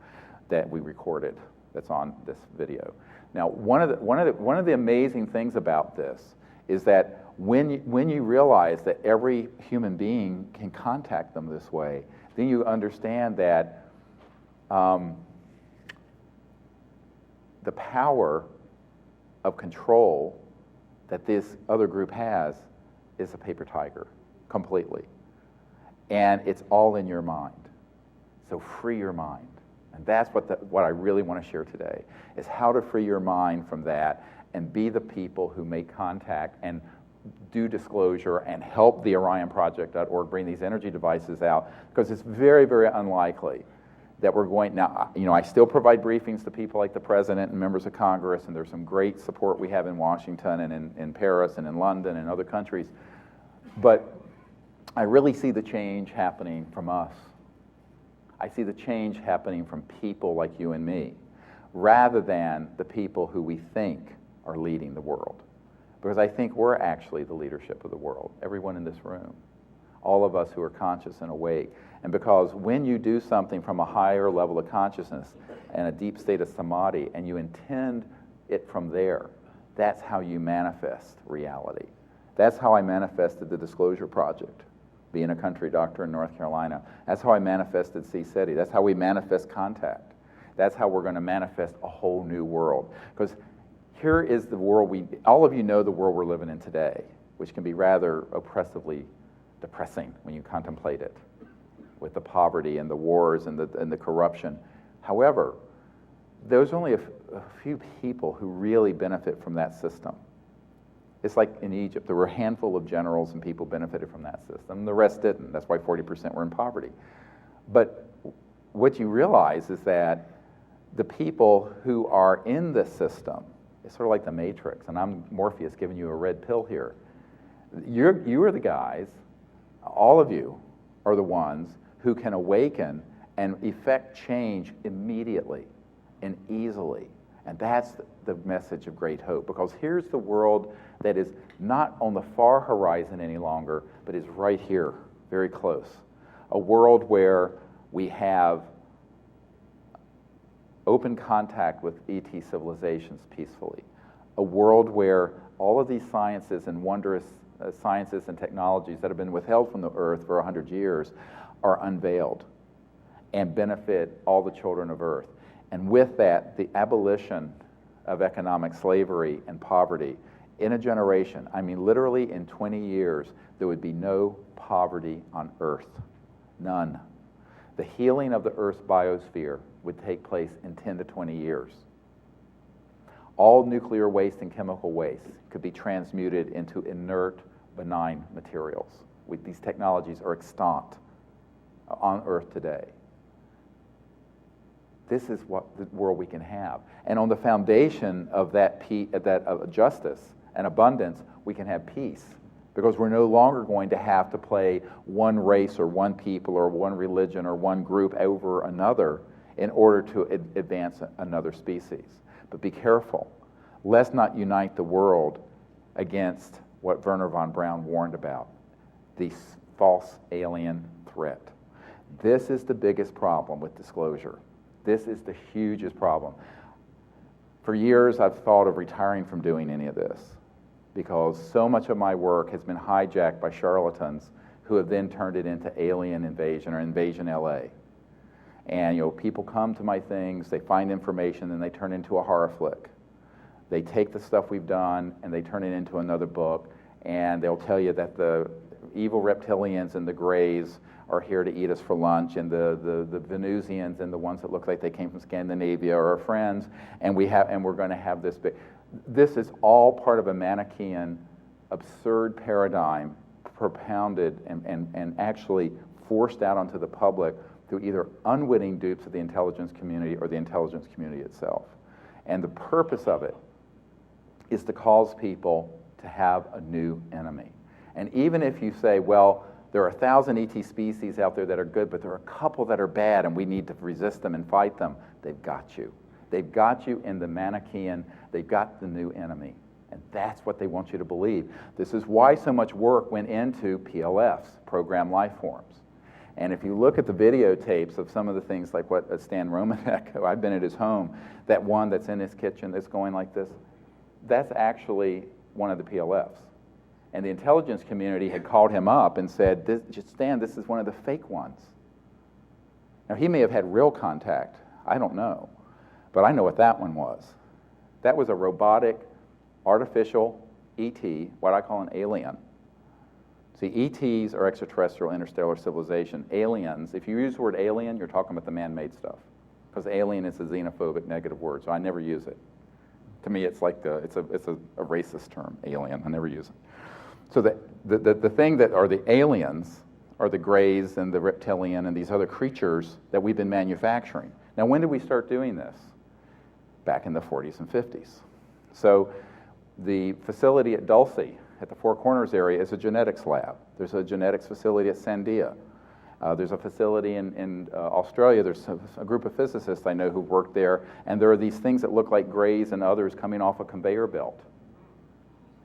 that we recorded. That's on this video. Now, one of the amazing things about this is that when you realize that every human being can contact them this way, then you understand that the power of control that this other group has is a paper tiger, completely. And it's all in your mind. So free your mind. And that's what I really want to share today, is how to free your mind from that and be the people who make contact and do disclosure and help the OrionProject.org bring these energy devices out, because it's very, very unlikely that we're going, now, you know, I still provide briefings to people like the President and members of Congress, and there's some great support we have in Washington and in Paris and in London and other countries, but I really see the change happening from us. I see the change happening from people like you and me, rather than the people who we think are leading the world. Because I think we're actually the leadership of the world, everyone in this room, all of us who are conscious and awake. And because when you do something from a higher level of consciousness and a deep state of samadhi, and you intend it from there, that's how you manifest reality. That's how I manifested the Disclosure Project, being a country doctor in North Carolina. That's how I manifested CSETI. That's how we manifest contact. That's how we're going to manifest a whole new world. Because here is the world all of you know the world we're living in today, which can be rather oppressively depressing when you contemplate it, with the poverty and the wars and the corruption. However, there's only a few people who really benefit from that system. It's like in Egypt, there were a handful of generals and people benefited from that system. The rest didn't. That's why 40% were in poverty. But what you realize is that the people who are in the system, it's sort of like the Matrix, and I'm Morpheus giving you a red pill here. You are the guys, all of you are the ones who can awaken and effect change immediately and easily. And that's the message of great hope, because here's the world that is not on the far horizon any longer, but is right here, very close. A world where we have open contact with ET civilizations peacefully. A world where all of these sciences and wondrous sciences and technologies that have been withheld from the Earth for 100 years are unveiled and benefit all the children of Earth. And with that, the abolition of economic slavery and poverty in a generation, I mean literally in 20 years, there would be no poverty on Earth, none. The healing of the Earth's biosphere would take place in 10 to 20 years. All nuclear waste and chemical waste could be transmuted into inert, benign materials. These technologies are extant on Earth today. This is what the world we can have. And on the foundation of that of justice and abundance, we can have peace. Because we're no longer going to have to play one race or one people or one religion or one group over another in order to advance another species. But be careful. Let's not unite the world against what Wernher von Braun warned about, the false alien threat. This is the biggest problem with disclosure. This is the hugest problem. For years, I've thought of retiring from doing any of this because so much of my work has been hijacked by charlatans who have then turned it into Alien Invasion or Invasion LA. And people come to my things, they find information, and they turn it into a horror flick. They take the stuff we've done and they turn it into another book, and they'll tell you that the evil reptilians and the Greys are here to eat us for lunch, and the Venusians and the ones that look like they came from Scandinavia are our friends, and we're going to have this big. This is all part of a Manichaean, absurd paradigm propounded and actually forced out onto the public through either unwitting dupes of the intelligence community or the intelligence community itself. And the purpose of it is to cause people to have a new enemy. And even if you say, well, there are 1,000 ET species out there that are good, but there are a couple that are bad and we need to resist them and fight them, they've got you. They've got you in the Manichaean, they've got the new enemy. And that's what they want you to believe. This is why so much work went into PLFs, programmed life forms. And if you look at the videotapes of some of the things like what Stan Romanek, I've been at his home, that one that's in his kitchen that's going like this, that's actually one of the PLFs. And the intelligence community had called him up and said, Stan, this is one of the fake ones. Now, he may have had real contact. I don't know. But I know what that one was. That was a robotic, artificial ET, what I call an alien. See, ETs are extraterrestrial, interstellar civilization. Aliens, if you use the word alien, you're talking about the man-made stuff. Because alien is a xenophobic negative word, so I never use it. To me, it's like it's a racist term, alien. I never use it. So the thing that are the aliens are the Greys and the reptilian and these other creatures that we've been manufacturing. Now, when did we start doing this? Back in the 40s and 50s. So the facility at Dulce, at the Four Corners area, is a genetics lab. There's a genetics facility at Sandia. There's a facility in Australia. There's a group of physicists I know who work there, and there are these things that look like Greys and others coming off a conveyor belt.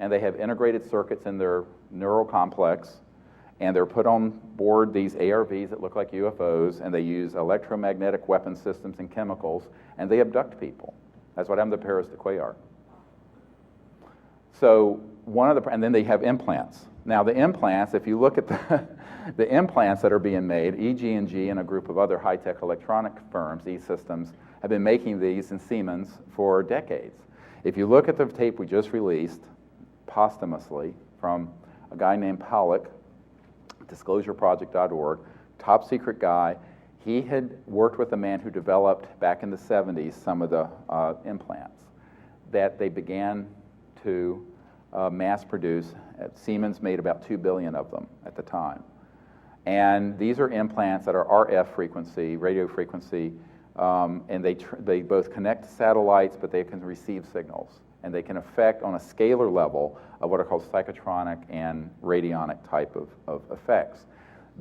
And they have integrated circuits in their neural complex, and they're put on board these ARVs that look like UFOs, and they use electromagnetic weapon systems and chemicals, and they abduct people. That's what happened to Paris de Cuellar. So and then they have implants. Now the implants, if you look at the implants that are being made, EG&G and a group of other high-tech electronic firms, E-Systems, have been making these in Siemens for decades. If you look at the tape we just released, posthumously, from a guy named Pollock, disclosureproject.org, top secret guy. He had worked with a man who developed, back in the 70s, some of the implants that they began to mass produce. Siemens made about 2 billion of them at the time. And these are implants that are RF frequency, radio frequency, and they both connect to satellites, but they can receive signals. And they can affect on a scalar level of what are called psychotronic and radionic type of effects.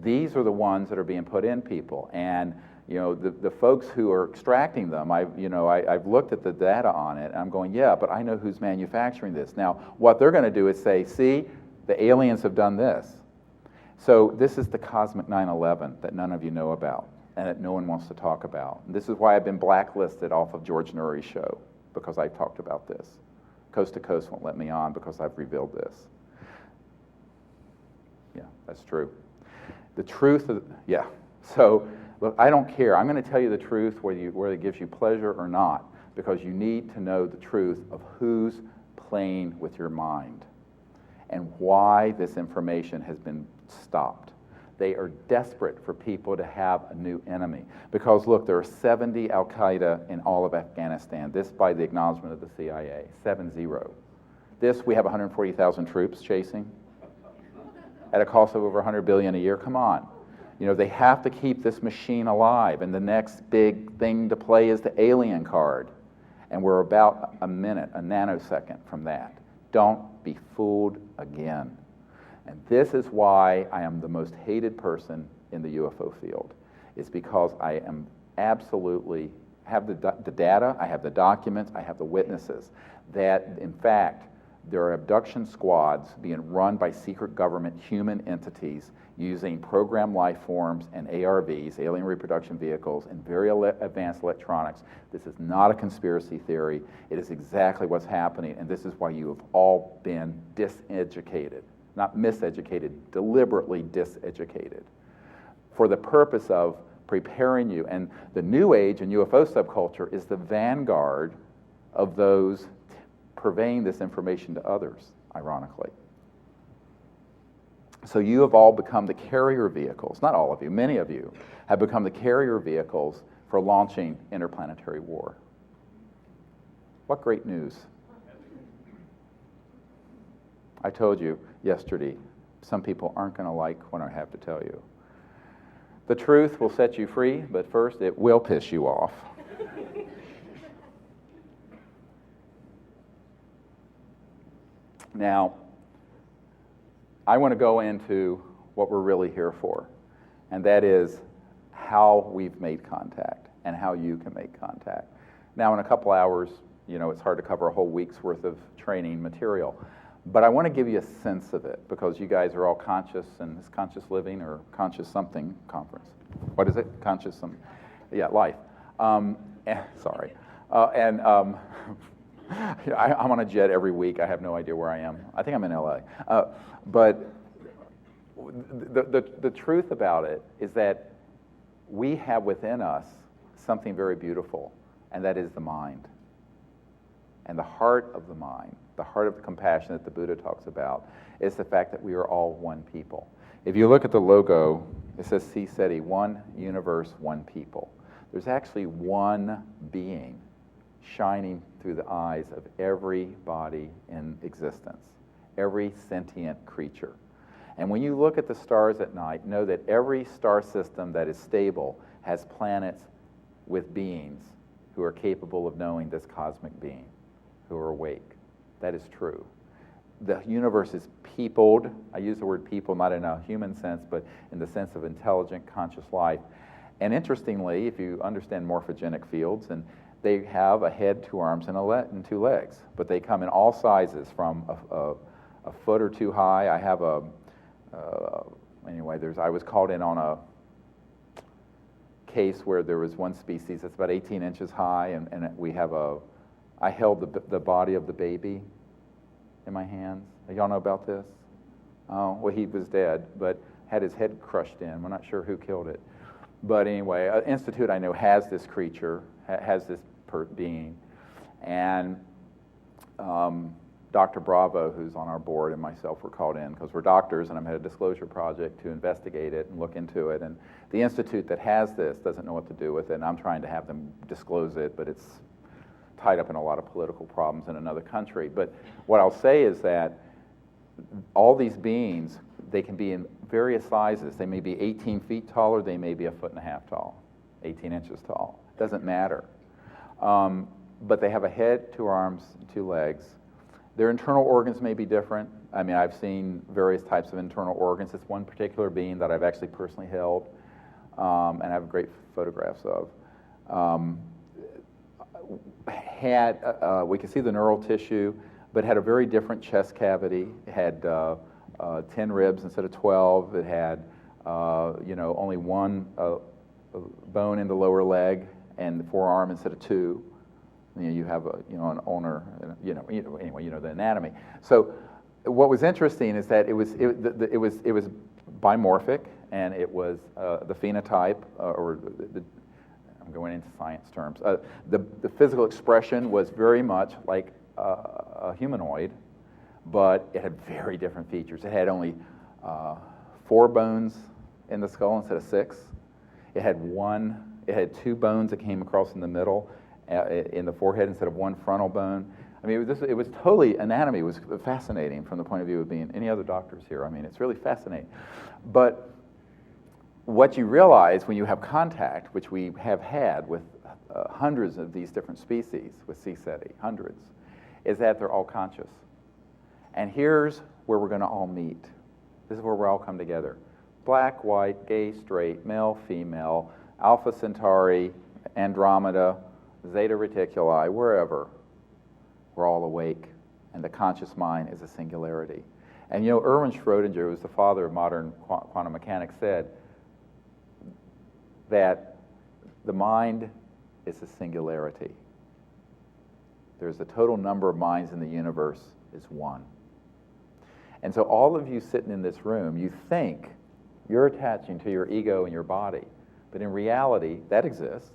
These are the ones that are being put in people. And the folks who are extracting them, I've looked at the data on it, and I'm going, yeah, but I know who's manufacturing this. Now, what they're going to do is say, see, the aliens have done this. So this is the cosmic 9/11 that none of you know about and that no one wants to talk about. And this is why I've been blacklisted off of George Nuri's show, because I talked about this. Coast to Coast won't let me on because I've revealed this. Yeah, that's true. The truth of, yeah. So, look, I don't care. I'm going to tell you the truth whether it gives you pleasure or not, because you need to know the truth of who's playing with your mind and why this information has been stopped. They are desperate for people to have a new enemy. Because, look, there are 70 al-Qaeda in all of Afghanistan. This by the acknowledgement of the CIA, 70. This, we have 140,000 troops chasing at a cost of over $100 billion a year. Come on. They have to keep this machine alive, and the next big thing to play is the alien card. And we're about a minute, a nanosecond from that. Don't be fooled again. And this is why I am the most hated person in the UFO field. It's because I am absolutely, have the data, I have the documents, I have the witnesses, that in fact, There are abduction squads being run by secret government human entities using programmed life forms and ARVs, alien reproduction vehicles, and very advanced electronics. This is not a conspiracy theory. It is exactly what's happening, and this is why you have all been diseducated. Not miseducated, deliberately diseducated, for the purpose of preparing you. And the New Age and UFO subculture is the vanguard of those purveying this information to others, ironically. So you have all become the carrier vehicles, not all of you, many of you have become the carrier vehicles for launching interplanetary war. What great news. I told you yesterday, some people aren't going to like what I have to tell you. The truth will set you free, but first it will piss you off. Now, I want to go into what we're really here for, and that is how we've made contact and how you can make contact. Now, in a couple hours, you know, it's hard to cover a whole week's worth of training material, but I want to give you a sense of it because you guys are all conscious, and it's Conscious Living or Conscious Something Conference. What is it? Conscious some, yeah, life. Sorry. I'm on a jet every week. I have no idea where I am. I think I'm in LA. But the truth about it is that we have within us something very beautiful, and that is the mind. And the heart of the mind, the heart of the compassion that the Buddha talks about, is the fact that we are all one people. If you look at the logo, it says Secrecy, one universe, one people. There's actually one being shining through the eyes of every body in existence, every sentient creature. And when you look at the stars at night, know that every star system that is stable has planets with beings who are capable of knowing this cosmic being, who are awake. That is true. The universe is peopled. I use the word people not in a human sense, but in the sense of intelligent, conscious life. And interestingly, if you understand morphogenic fields, and they have a head, 2 arms, and 2 legs, but they come in all sizes, from a foot or 2 high. I have I was called in on a case where there was one species that's about 18 inches high, and we have I held the body of the baby in my hands. Y'all know about this? Oh, well, he was dead, but had his head crushed in. We're not sure who killed it. But anyway, an institute I know has this creature, has this being, and Dr. Bravo, who's on our board, and myself were called in because we're doctors, and I'm at a disclosure project to investigate it and look into it. And the institute that has this doesn't know what to do with it, and I'm trying to have them disclose it, but it's tied up in a lot of political problems in another country. But what I'll say is that all these beings, they can be in various sizes. They may be 18 feet tall, or they may be 1.5 feet tall, 18 inches tall. It doesn't matter. But they have a head, 2 arms, 2 legs. Their internal organs may be different. I mean, I've seen various types of internal organs. It's one particular being that I've actually personally held, and I have great photographs of. We could see the neural tissue, but had a very different chest cavity. It had 10 ribs instead of 12. It had, only 1 bone in the lower leg and the forearm instead of 2. You have an owner. Anyway, the anatomy. So, what was interesting is that it was bimorphic, and it was the phenotype I'm going into science terms. The physical expression was very much like a humanoid, but it had very different features. It had only 4 bones in the skull instead of 6. It had 2 bones that came across in the middle in the forehead instead of 1 frontal bone. I mean, it was totally, anatomy was fascinating from the point of view of being any other doctors here. I mean, it's really fascinating. But what you realize when you have contact, which we have had with hundreds of these different species with Secrecy, hundreds, is that they're all conscious. And here's where we're going to all meet. This is where we all come together. Black, white, gay, straight, male, female, Alpha Centauri, Andromeda, Zeta Reticuli, wherever. We're all awake, and the conscious mind is a singularity. And you know, Erwin Schrödinger, who was the father of modern quantum mechanics, said that the mind is a singularity. There's the total number of minds in the universe is one. And so all of you sitting in this room, you think you're attaching to your ego and your body. But in reality, that exists.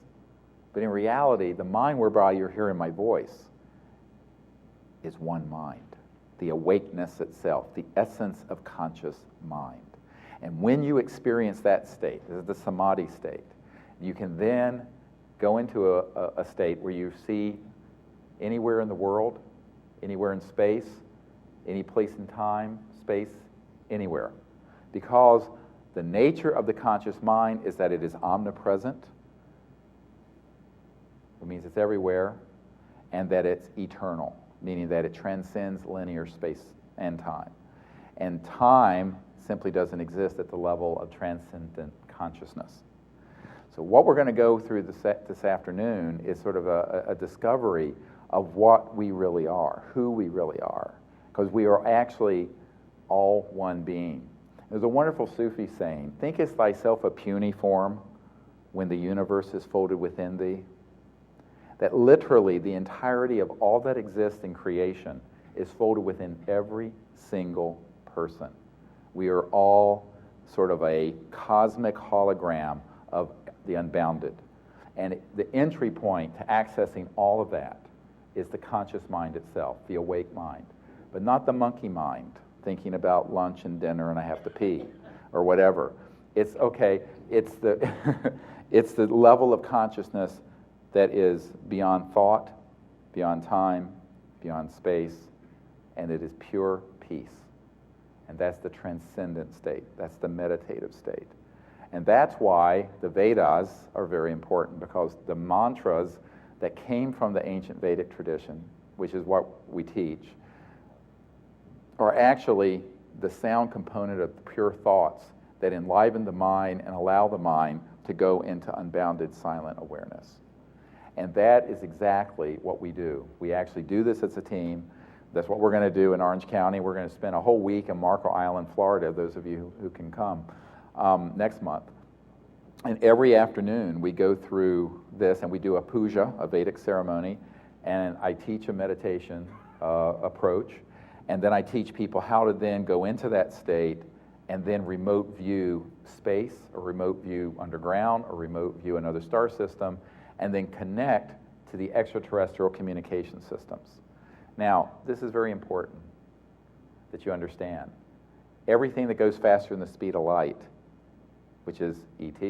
But in reality, the mind whereby you're hearing my voice is one mind. The awakeness itself, the essence of conscious mind. And when you experience that state, this is the samadhi state, you can then go into a state where you see anywhere in the world, anywhere in space, any place in time, space, anywhere. Because the nature of the conscious mind is that it is omnipresent. It means it's everywhere, and that it's eternal, meaning that it transcends linear space and time. And time simply doesn't exist at the level of transcendent consciousness. So what we're going to go through this afternoon is sort of a discovery of what we really are, who we really are, because we are actually all one being. There's a wonderful Sufi saying, thinkest thyself a puny form when the universe is folded within thee? That literally the entirety of all that exists in creation is folded within every single person. We are all sort of a cosmic hologram of the unbounded. And the entry point to accessing all of that is the conscious mind itself, the awake mind, but not the monkey mind, thinking about lunch and dinner and I have to pee, or whatever. It's okay, it's the, it's the level of consciousness that is beyond thought, beyond time, beyond space, and it is pure peace. And that's the transcendent state, that's the meditative state. And that's why the Vedas are very important, because the mantras that came from the ancient Vedic tradition, which is what we teach, are actually the sound component of pure thoughts that enliven the mind and allow the mind to go into unbounded silent awareness. And that is exactly what we do. We actually do this as a team. That's what we're going to do in Orange County. We're going to spend a whole week in Marco Island, Florida, those of you who can come next month. And every afternoon we go through this and we do a puja, a Vedic ceremony, and I teach a meditation approach. And then I teach people how to then go into that state and then remote view space, or remote view underground, or remote view another star system, and then connect to the extraterrestrial communication systems. Now, this is very important that you understand. Everything that goes faster than the speed of light, which is ET,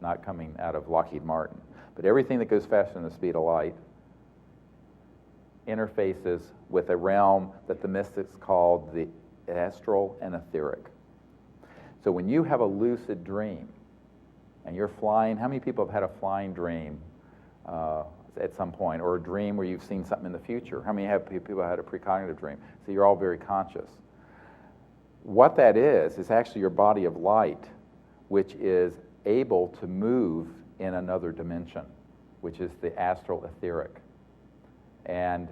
not coming out of Lockheed Martin, but everything that goes faster than the speed of light interfaces with a realm that the mystics called the astral and etheric. So when you have a lucid dream and you're flying, how many people have had a flying dream at some point, or a dream where you've seen something in the future? How many people have had a precognitive dream? So you're all very conscious. What that is actually your body of light, which is able to move in another dimension, which is the astral etheric. And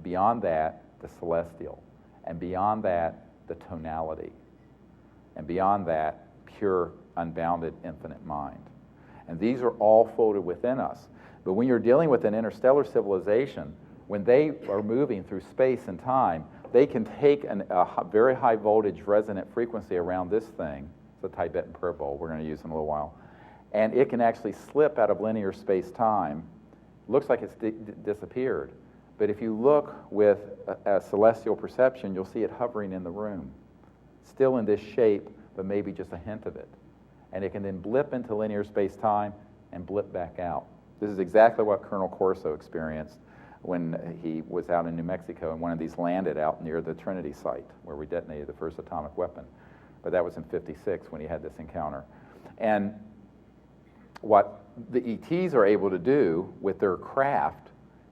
beyond that, the celestial. And beyond that, the tonality. And beyond that, pure, unbounded, infinite mind. And these are all folded within us. But when you're dealing with an interstellar civilization, when they are moving through space and time, they can take a very high voltage resonant frequency around this thing. It's a Tibetan prayer bowl we're going to use in a little while. And it can actually slip out of linear space-time. Looks like it's disappeared. But if you look with a celestial perception, you'll see it hovering in the room. Still in this shape, but maybe just a hint of it. And it can then blip into linear space-time and blip back out. This is exactly what Colonel Corso experienced when he was out in New Mexico and one of these landed out near the Trinity site where we detonated the first atomic weapon. But that was in '56 when he had this encounter. And what the ETs are able to do with their craft,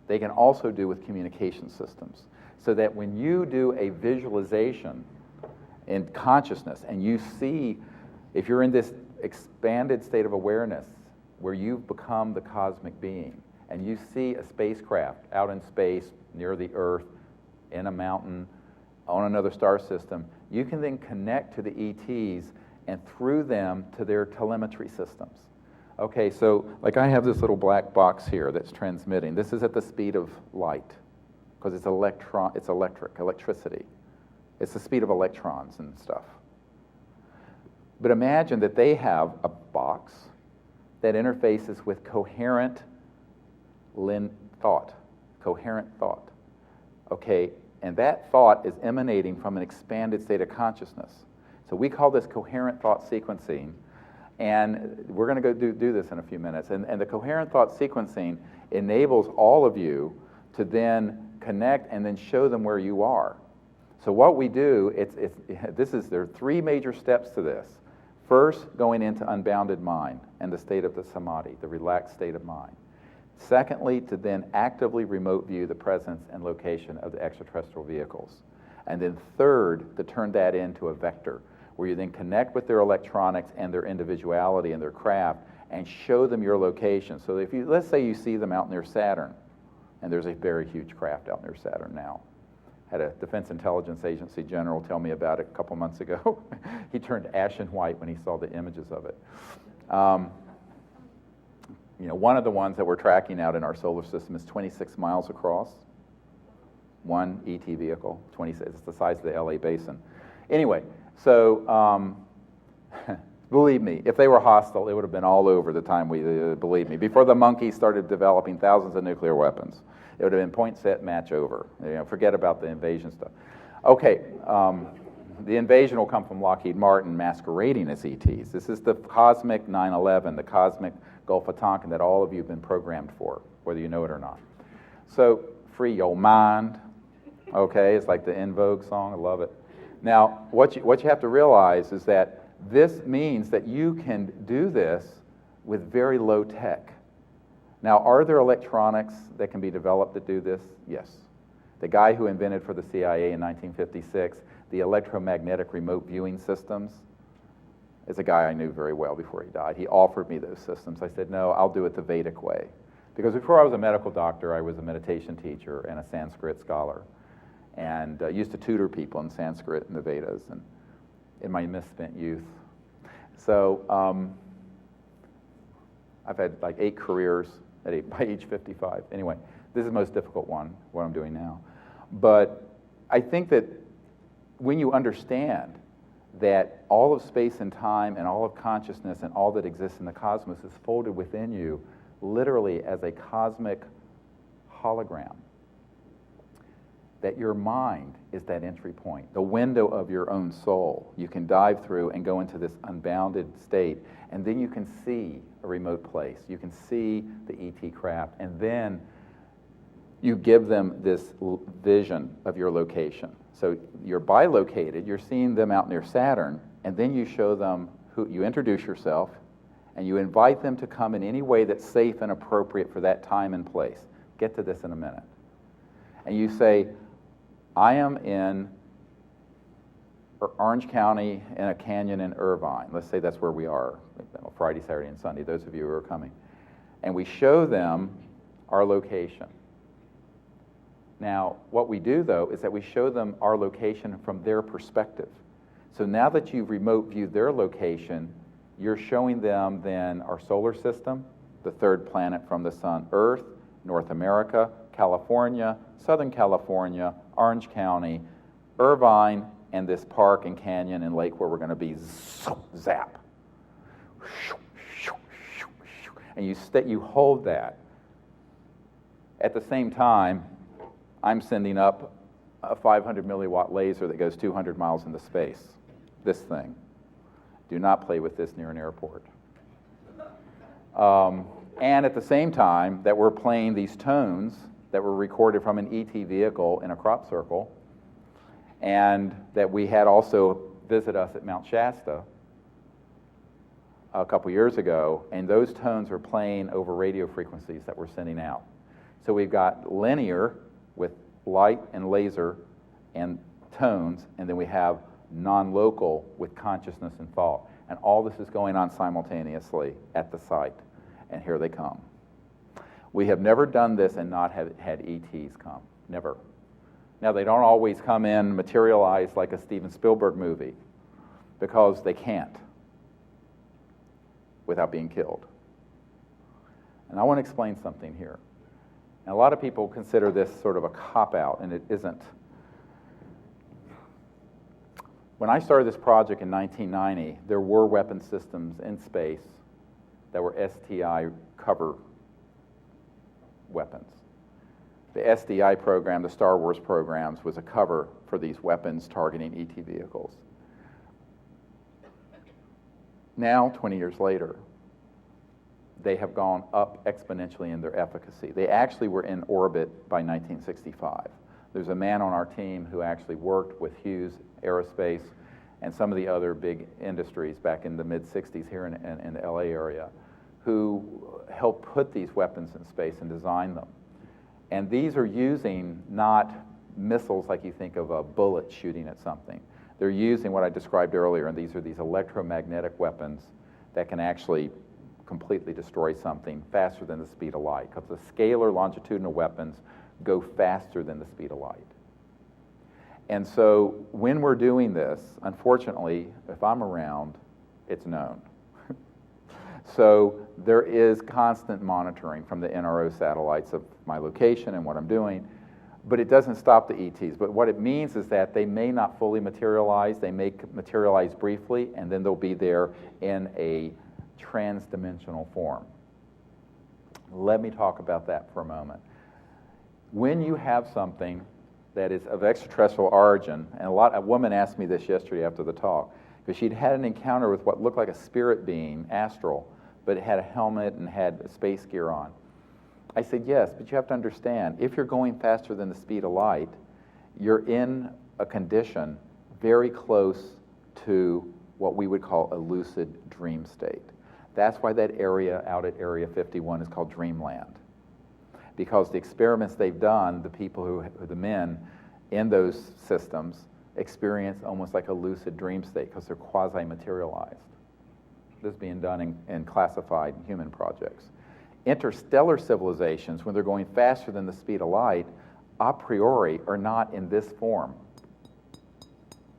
they can also do with communication systems. So that when you do a visualization in consciousness and you see, if you're in this expanded state of awareness where you've become the cosmic being and you see a spacecraft out in space near the Earth in a mountain, on another star system, you can then connect to the ETs and through them to their telemetry systems. Okay, so like I have this little black box here that's transmitting. This is at the speed of light because it's electricity. It's the speed of electrons and stuff. But imagine that they have a box that interfaces with coherent thought. Okay, and that thought is emanating from an expanded state of consciousness. So we call this coherent thought sequencing, and we're going to go do this in a few minutes. And the coherent thought sequencing enables all of you to then connect and then show them where you are. So what we do, there are three major steps to this. First, going into unbounded mind and the state of the samadhi, the relaxed state of mind. Secondly, to then actively remote view the presence and location of the extraterrestrial vehicles. And then third, to turn that into a vector, where you then connect with their electronics and their individuality and their craft and show them your location. So if you, let's say you see them out near Saturn, and there's a very huge craft out near Saturn now. Had a Defense Intelligence Agency general tell me about it a couple months ago. He turned ashen white when he saw the images of it. One of the ones that we're tracking out in our solar system is 26 miles across. One ET vehicle, 26. It's the size of the LA basin. Anyway, so believe me, if they were hostile, it would have been all over the time believe me. Before the monkeys started developing thousands of nuclear weapons, it would have been point, set, match, over. Forget about the invasion stuff. Okay, the invasion will come from Lockheed Martin masquerading as ETs. This is the cosmic 9/11, the cosmic Gulf of Tonkin that all of you have been programmed for, whether you know it or not. So, free your mind, okay? It's like the En Vogue song, I love it. Now, what you have to realize is that this means that you can do this with very low tech. Now, are there electronics that can be developed that do this? Yes. The guy who invented for the CIA in 1956 the electromagnetic remote viewing systems is a guy I knew very well before he died. He offered me those systems. I said, no, I'll do it the Vedic way. Because before I was a medical doctor, I was a meditation teacher and a Sanskrit scholar, and used to tutor people in Sanskrit and the Vedas and in my misspent youth. So I've had like 8 careers by age 55. Anyway, this is the most difficult one, what I'm doing now. But I think that when you understand that all of space and time and all of consciousness and all that exists in the cosmos is folded within you literally as a cosmic hologram, that your mind is that entry point, the window of your own soul. You can dive through and go into this unbounded state, and then you can see a remote place. You can see the ET craft, and then you give them this vision of your location. So you're bilocated, you're seeing them out near Saturn, and then you show them you introduce yourself, and you invite them to come in any way that's safe and appropriate for that time and place. Get to this in a minute. And you say, I am in Orange County in a canyon in Irvine. Let's say that's where we are, Friday, Saturday, and Sunday, those of you who are coming. And we show them our location. Now, what we do, though, is that we show them our location from their perspective. So now that you've remote viewed their location, you're showing them then our solar system, the third planet from the sun, Earth, North America, California, Southern California, Orange County, Irvine, and this park and canyon and lake where we're going to be zap. And you hold that. At the same time, I'm sending up a 500 milliwatt laser that goes 200 miles into space. This thing. Do not play with this near an airport. And at the same time that we're playing these tones that were recorded from an ET vehicle in a crop circle, and that we had also visit us at Mount Shasta a couple years ago, and those tones are playing over radio frequencies that we're sending out. So we've got linear with light and laser and tones, and then we have non-local with consciousness and thought. And all this is going on simultaneously at the site. And here they come. We have never done this and not had ETs come. Never. Now, they don't always come in materialized like a Steven Spielberg movie, because they can't without being killed. And I want to explain something here. And a lot of people consider this sort of a cop-out, and it isn't. When I started this project in 1990, there were weapon systems in space that were STI cover weapons. The SDI program, the Star Wars programs, was a cover for these weapons targeting ET vehicles. Now, 20 years later, they have gone up exponentially in their efficacy. They actually were in orbit by 1965. There's a man on our team who actually worked with Hughes Aerospace and some of the other big industries back in the mid-60s here in the LA area, who helped put these weapons in space and design them. And these are using not missiles like you think of a bullet shooting at something. They're using what I described earlier, and these are these electromagnetic weapons that can actually completely destroy something faster than the speed of light, because the scalar longitudinal weapons go faster than the speed of light. And so when we're doing this, unfortunately, if I'm around, it's known. So there is constant monitoring from the NRO satellites of my location and what I'm doing, but it doesn't stop the ETs. But what it means is that they may not fully materialize, they may materialize briefly, and then they'll be there in a trans-dimensional form. Let me talk about that for a moment. When you have something that is of extraterrestrial origin, and a woman asked me this yesterday after the talk, because she'd had an encounter with what looked like a spirit being, astral, but it had a helmet and had space gear on. I said, yes, but you have to understand, if you're going faster than the speed of light, you're in a condition very close to what we would call a lucid dream state. That's why that area out at Area 51 is called Dreamland. Because the experiments they've done, the people the men in those systems experience almost like a lucid dream state because they're quasi-materialized. This is being done in classified human projects. Interstellar civilizations, when they're going faster than the speed of light, a priori are not in this form.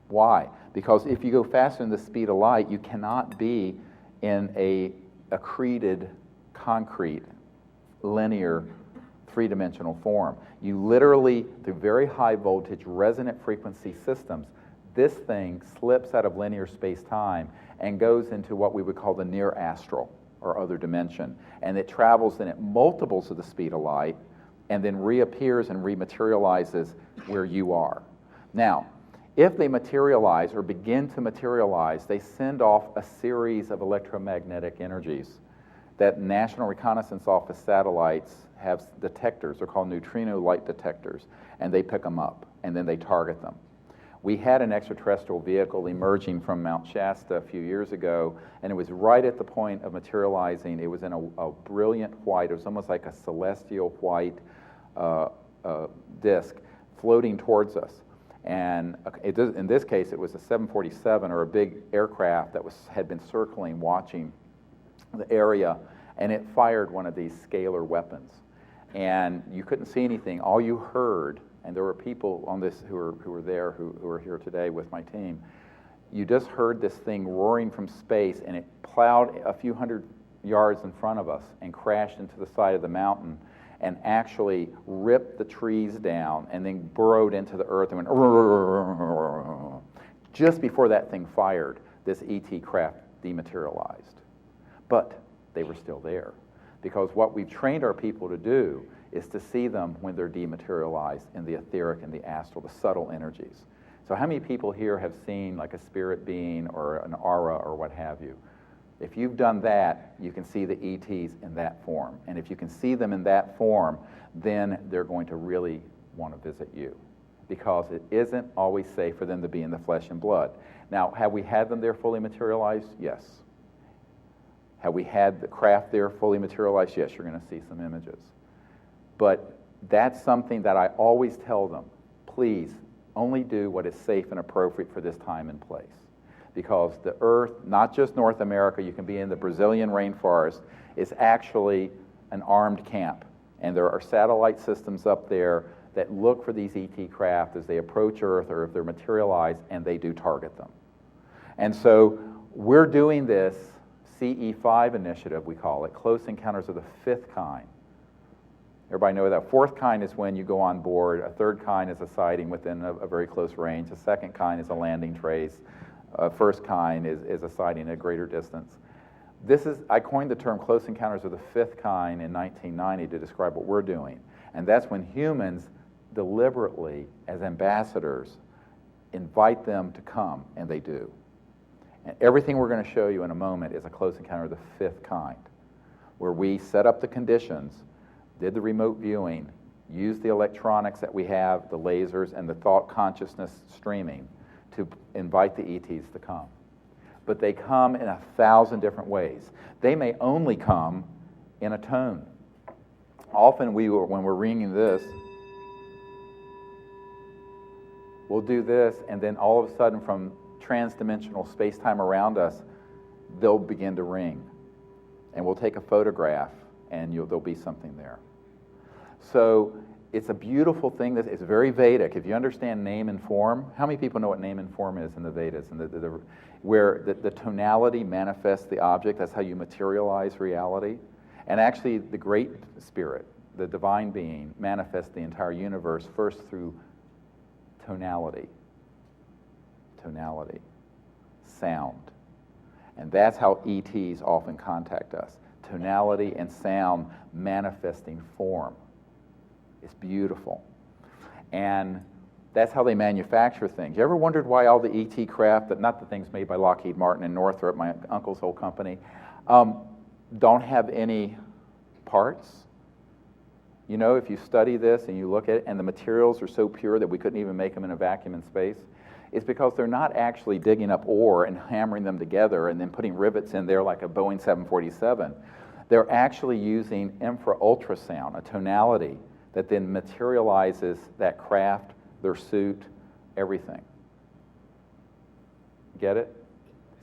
Why? Because if you go faster than the speed of light, you cannot be in a accreted, concrete, linear, three-dimensional form. You literally, through very high voltage, resonant frequency systems, this thing slips out of linear space-time and goes into what we would call the near astral, or other dimension. And it travels then at multiples of the speed of light, and then reappears and rematerializes where you are. Now, if they materialize or begin to materialize, they send off a series of electromagnetic energies that National Reconnaissance Office satellites have detectors. They're called neutrino light detectors, and they pick them up, and then they target them. We had an extraterrestrial vehicle emerging from Mount Shasta a few years ago, and it was right at the point of materializing. It was in a brilliant white. It was almost like a celestial white disk floating towards us. And in this case, it was a 747, or a big aircraft that had been circling, watching the area, and it fired one of these scalar weapons. And you couldn't see anything. All you heard, and there were people on this who were there, who are here today with my team, you just heard this thing roaring from space, and it plowed a few hundred yards in front of us and crashed into the side of the mountain and actually ripped the trees down and then burrowed into the earth and went just before that thing fired, this ET craft dematerialized. But they were still there, because what we've trained our people to do is to see them when they're dematerialized in the etheric and the astral, the subtle energies. So how many people here have seen like a spirit being or an aura or what have you? If you've done that, you can see the ETs in that form. And if you can see them in that form, then they're going to really want to visit you, because it isn't always safe for them to be in the flesh and blood. Now, have we had them there fully materialized? Yes. Have we had the craft there fully materialized? Yes, you're going to see some images. But that's something that I always tell them, please only do what is safe and appropriate for this time and place. Because the Earth, not just North America, you can be in the Brazilian rainforest, is actually an armed camp. And there are satellite systems up there that look for these ET craft as they approach Earth or if they're materialized, and they do target them. And so we're doing this CE5 initiative, we call it, Close Encounters of the Fifth Kind. Everybody know that. Fourth kind is when you go on board. A third kind is a sighting within a very close range. A second kind is a landing trace. A first kind is a sighting at a greater distance. I coined the term Close Encounters of the Fifth Kind in 1990 to describe what we're doing. And that's when humans deliberately, as ambassadors, invite them to come, and they do. And everything we're going to show you in a moment is a Close Encounter of the Fifth Kind, where we set up the conditions, did the remote viewing, used the electronics that we have, the lasers, and the thought consciousness streaming to invite the ETs to come. But they come in 1,000 different ways. They may only come in a tone. Often when we're ringing this, we'll do this, and then all of a sudden from trans-dimensional space-time around us, they'll begin to ring. And we'll take a photograph, and there'll be something there. So it's a beautiful thing. It's very Vedic. If you understand name and form, how many people know what name and form is in the Vedas? And where the tonality manifests the object, that's how you materialize reality. And actually, the Great Spirit, the divine being, manifests the entire universe first through tonality. Tonality. Sound. And that's how ETs often contact us. Tonality and sound manifesting form. It's beautiful. And that's how they manufacture things. You ever wondered why all the ET craft, not the things made by Lockheed Martin and Northrop, my uncle's whole company, don't have any parts? You know, if you study this and you look at it, and the materials are so pure that we couldn't even make them in a vacuum in space, it's because they're not actually digging up ore and hammering them together and then putting rivets in there like a Boeing 747. They're actually using infra-ultrasound, a tonality, that then materializes that craft, their suit, everything. Get it?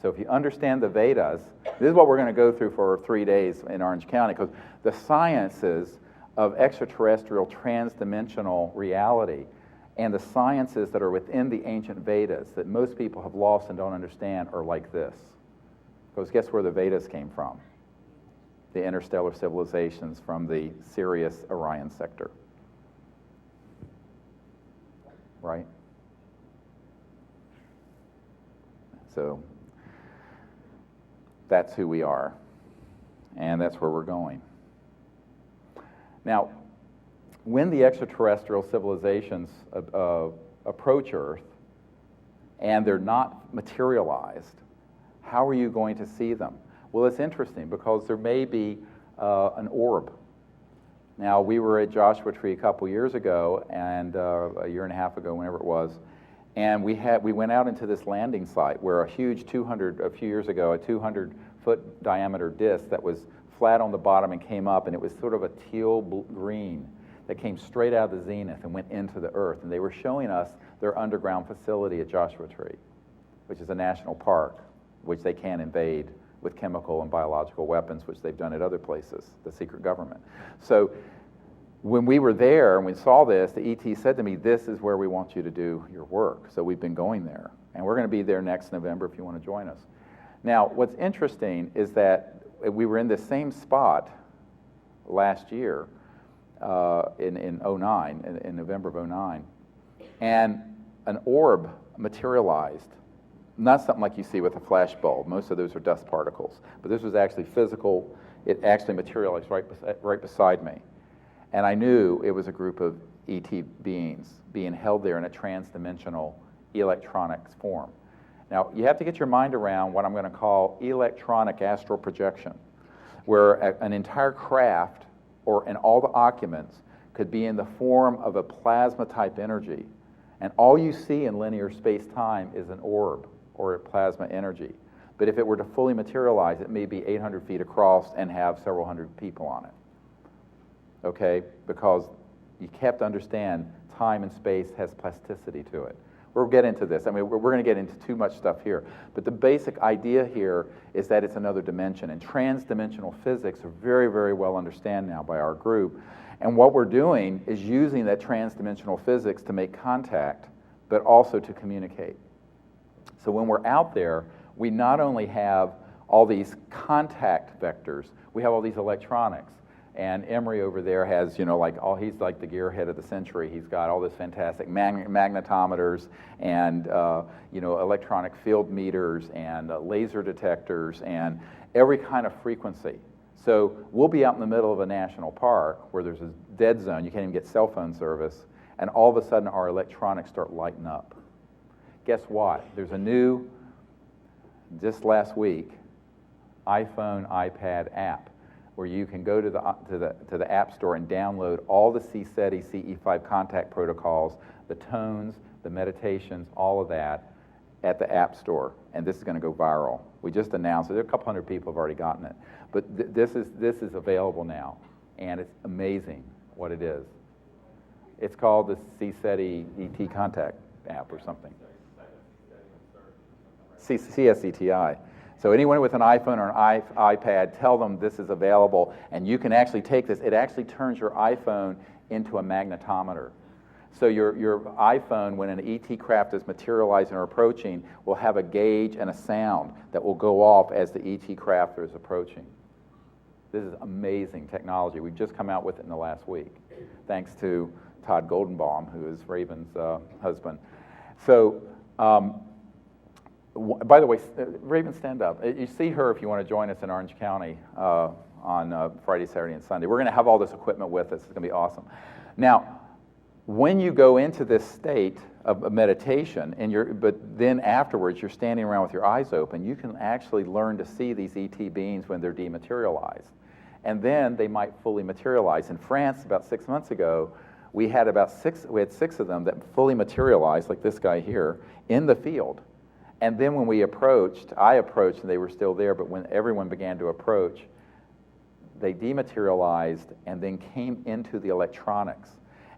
So if you understand the Vedas, this is what we're going to go through for 3 days in Orange County, because the sciences of extraterrestrial transdimensional reality and the sciences that are within the ancient Vedas that most people have lost and don't understand are like this. Because guess where the Vedas came from? The interstellar civilizations from the Sirius Orion sector. Right? So that's who we are, and that's where we're going. Now, when the extraterrestrial civilizations approach Earth and they're not materialized, how are you going to see them? Well, it's interesting because there may be an orb. Now, we were at Joshua Tree a couple years ago, and a year and a half ago, whenever it was, and we went out into this landing site where a few years ago, a 200-foot diameter disc that was flat on the bottom and came up, and it was sort of a teal green that came straight out of the zenith and went into the Earth. And they were showing us their underground facility at Joshua Tree, which is a national park, which they can invade with chemical and biological weapons, which they've done at other places, the secret government. So when we were there and we saw this, the ET said to me, "This is where we want you to do your work." So we've been going there. And we're going to be there next November if you want to join us. Now, what's interesting is that we were in the same spot last year in 09, in November of 09, and an orb materialized. Not something like you see with a flash bulb. Most of those are dust particles. But this was actually physical. It actually materialized right beside me. And I knew it was a group of ET beings being held there in a trans-dimensional electronics form. Now, you have to get your mind around what I'm going to call electronic astral projection, where an entire craft and all the occupants could be in the form of a plasma-type energy. And all you see in linear space-time is an orb or a plasma energy. But if it were to fully materialize, it may be 800 feet across and have several hundred people on it. Okay? Because you have to understand time and space has plasticity to it. We'll get into this. I mean, we're going to get into too much stuff here. But the basic idea here is that it's another dimension. And trans-dimensional physics are very, very well understood now by our group. And what we're doing is using that trans-dimensional physics to make contact, but also to communicate. So when we're out there, we not only have all these contact vectors, we have all these electronics. And Emery over there has, you know, he's like the gearhead of the century. He's got all this fantastic magnetometers and, you know, electronic field meters and laser detectors and every kind of frequency. So we'll be out in the middle of a national park where there's a dead zone. You can't even get cell phone service. And all of a sudden, our electronics start lighting up. Guess what? There's a new, just last week, iPhone, iPad app where you can go to the App Store and download all the CSETI, CE5 contact protocols, the tones, the meditations, all of that at the App Store. And this is going to go viral. We just announced it. There are a couple hundred people have already gotten it. But this is available now, and it's amazing what it is. It's called the CSETI ET contact app or something. CSETI. So anyone with an iPhone or an iPad, tell them this is available, and you can actually take this. It actually turns your iPhone into a magnetometer. So your iPhone, when an ET craft is materializing or approaching, will have a gauge and a sound that will go off as the ET craft is approaching. This is amazing technology. We've just come out with it in the last week, thanks to Todd Goldenbaum, who is Raven's husband. So, by the way, Raven, stand up. You see her if you want to join us in Orange County on Friday, Saturday, and Sunday. We're going to have all this equipment with us. It's going to be awesome. Now, when you go into this state of meditation, but then afterwards you're standing around with your eyes open, you can actually learn to see these ET beings when they're dematerialized. And then they might fully materialize. In France, about 6 months ago, we had six of them that fully materialized, like this guy here, in the field. And then when I approached, and they were still there, but when everyone began to approach, they dematerialized and then came into the electronics.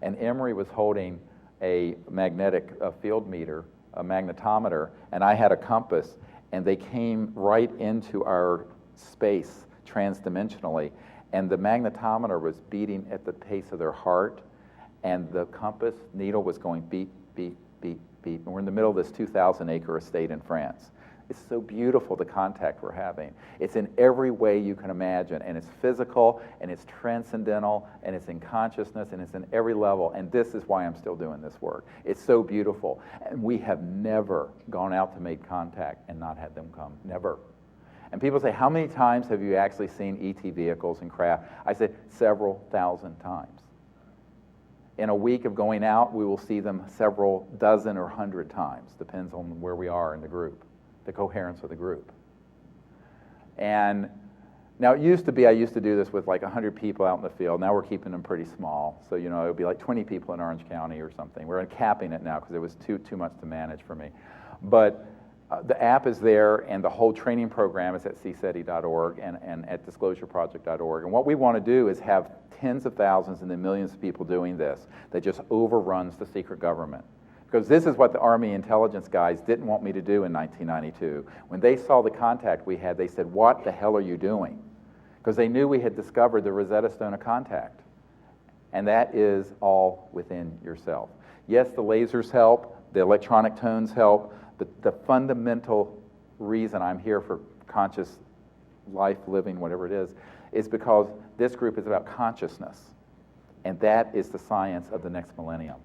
And Emery was holding a magnetic field meter, a magnetometer, and I had a compass, and they came right into our space transdimensionally. And the magnetometer was beating at the pace of their heart, and the compass needle was going beep, beep, beep, beep. And we're in the middle of this 2,000-acre estate in France. It's so beautiful, the contact we're having. It's in every way you can imagine, and it's physical, and it's transcendental, and it's in consciousness, and it's in every level, and this is why I'm still doing this work. It's so beautiful, and we have never gone out to make contact and not had them come, never. And people say, how many times have you actually seen ET vehicles and craft? I say, several thousand times. In a week of going out, we will see them several dozen or 100 times, depends on where we are in the group, the coherence of the group. And now it used to be, I used to do this with like 100 people out in the field. Now we're keeping them pretty small. So, you know, it would be like 20 people in Orange County or something. We're capping it now because it was too much to manage for me. But the app is there, and the whole training program is at cseti.org and at disclosureproject.org. And what we want to do is have tens of thousands and then millions of people doing this that just overruns the secret government. Because this is what the Army intelligence guys didn't want me to do in 1992. When they saw the contact we had, they said, what the hell are you doing? Because they knew we had discovered the Rosetta Stone of contact. And that is all within yourself. Yes, the lasers help, the electronic tones help, but the fundamental reason I'm here for conscious life, living, whatever it is because this group is about consciousness. And that is the science of the next millennium.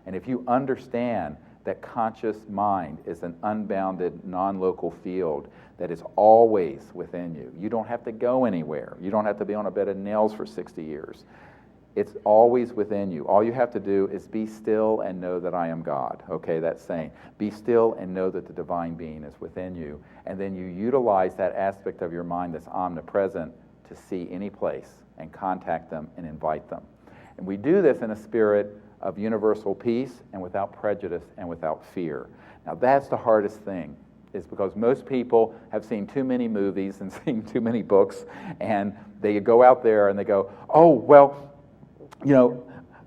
And if you understand that conscious mind is an unbounded, non-local field that is always within you, you don't have to go anywhere. You don't have to be on a bed of nails for 60 years. It's always within you. All you have to do is be still and know that I am God. Okay, that's saying, be still and know that the divine being is within you. And then you utilize that aspect of your mind that's omnipresent to see any place and contact them and invite them. And we do this in a spirit of universal peace and without prejudice and without fear. Now that's the hardest thing, is because most people have seen too many movies and seen too many books, and they go out there and they go, oh, well, you know,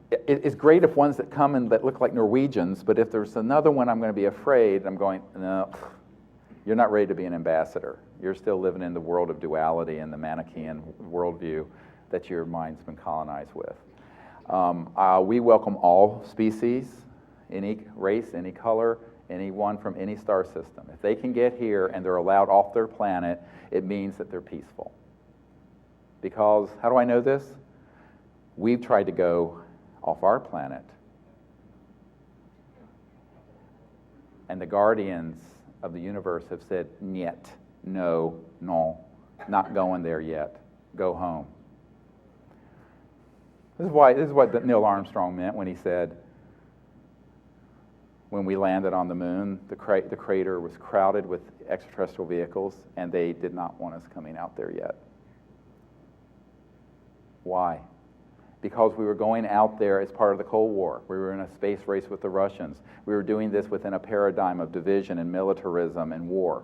it's great if ones that come and that look like Norwegians, but if there's another one, I'm going to be afraid. I'm going, no, you're not ready to be an ambassador. You're still living in the world of duality and the Manichaean worldview that your mind's been colonized with. We welcome all species, any race, any color, anyone from any star system. If they can get here and they're allowed off their planet, it means that they're peaceful. Because, how do I know this? We've tried to go off our planet. And the guardians of the universe have said, "Niet, no, not going there yet. Go home." This is what Neil Armstrong meant when he said, when we landed on the moon, the crater was crowded with extraterrestrial vehicles, and they did not want us coming out there yet. Why? Because we were going out there as part of the Cold War. We were in a space race with the Russians. We were doing this within a paradigm of division and militarism and war.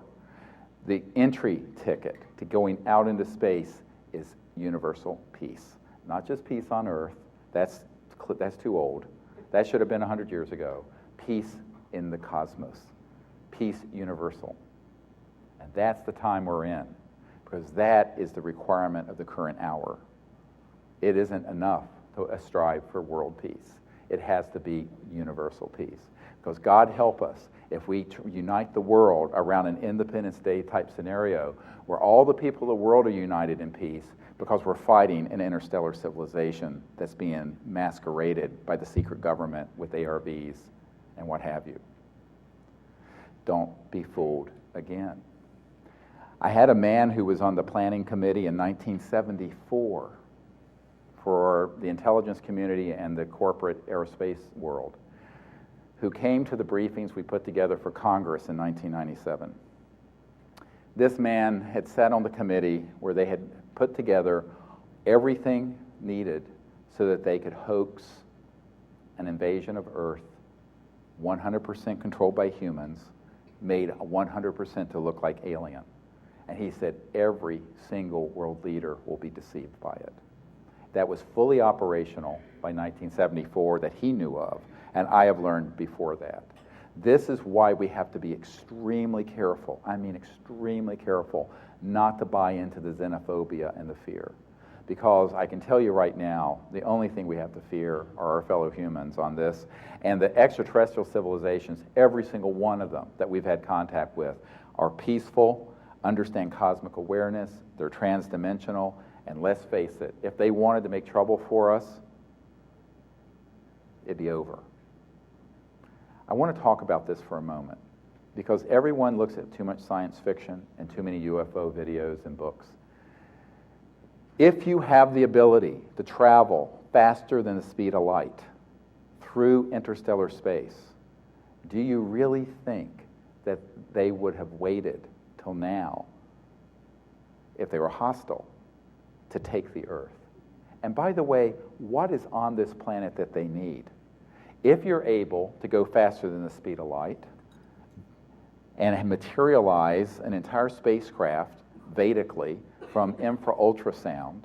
The entry ticket to going out into space is universal peace. Not just peace on Earth. That's too old. That should have been 100 years ago. Peace in the cosmos. Peace universal. And that's the time we're in, because that is the requirement of the current hour. It isn't enough to strive for world peace. It has to be universal peace. Because God help us if we unite the world around an Independence Day type scenario where all the people of the world are united in peace, because we're fighting an interstellar civilization that's being masqueraded by the secret government with ARVs and what have you. Don't be fooled again. I had a man who was on the planning committee in 1974 for the intelligence community and the corporate aerospace world, who came to the briefings we put together for Congress in 1997. This man had sat on the committee where they had put together everything needed so that they could hoax an invasion of Earth, 100% controlled by humans, made 100% to look like alien. And he said every single world leader will be deceived by it. That was fully operational by 1974 that he knew of, and I have learned before that. This is why we have to be extremely careful, I mean extremely careful, not to buy into the xenophobia and the fear. Because I can tell you right now, the only thing we have to fear are our fellow humans on this. And the extraterrestrial civilizations, every single one of them that we've had contact with, are peaceful, understand cosmic awareness, they're transdimensional, and let's face it, if they wanted to make trouble for us, it'd be over. I want to talk about this for a moment, because everyone looks at too much science fiction and too many UFO videos and books. If you have the ability to travel faster than the speed of light through interstellar space, do you really think that they would have waited till now, if they were hostile, to take the Earth? And by the way, what is on this planet that they need? If you're able to go faster than the speed of light and materialize an entire spacecraft Vedically from infra-ultrasound,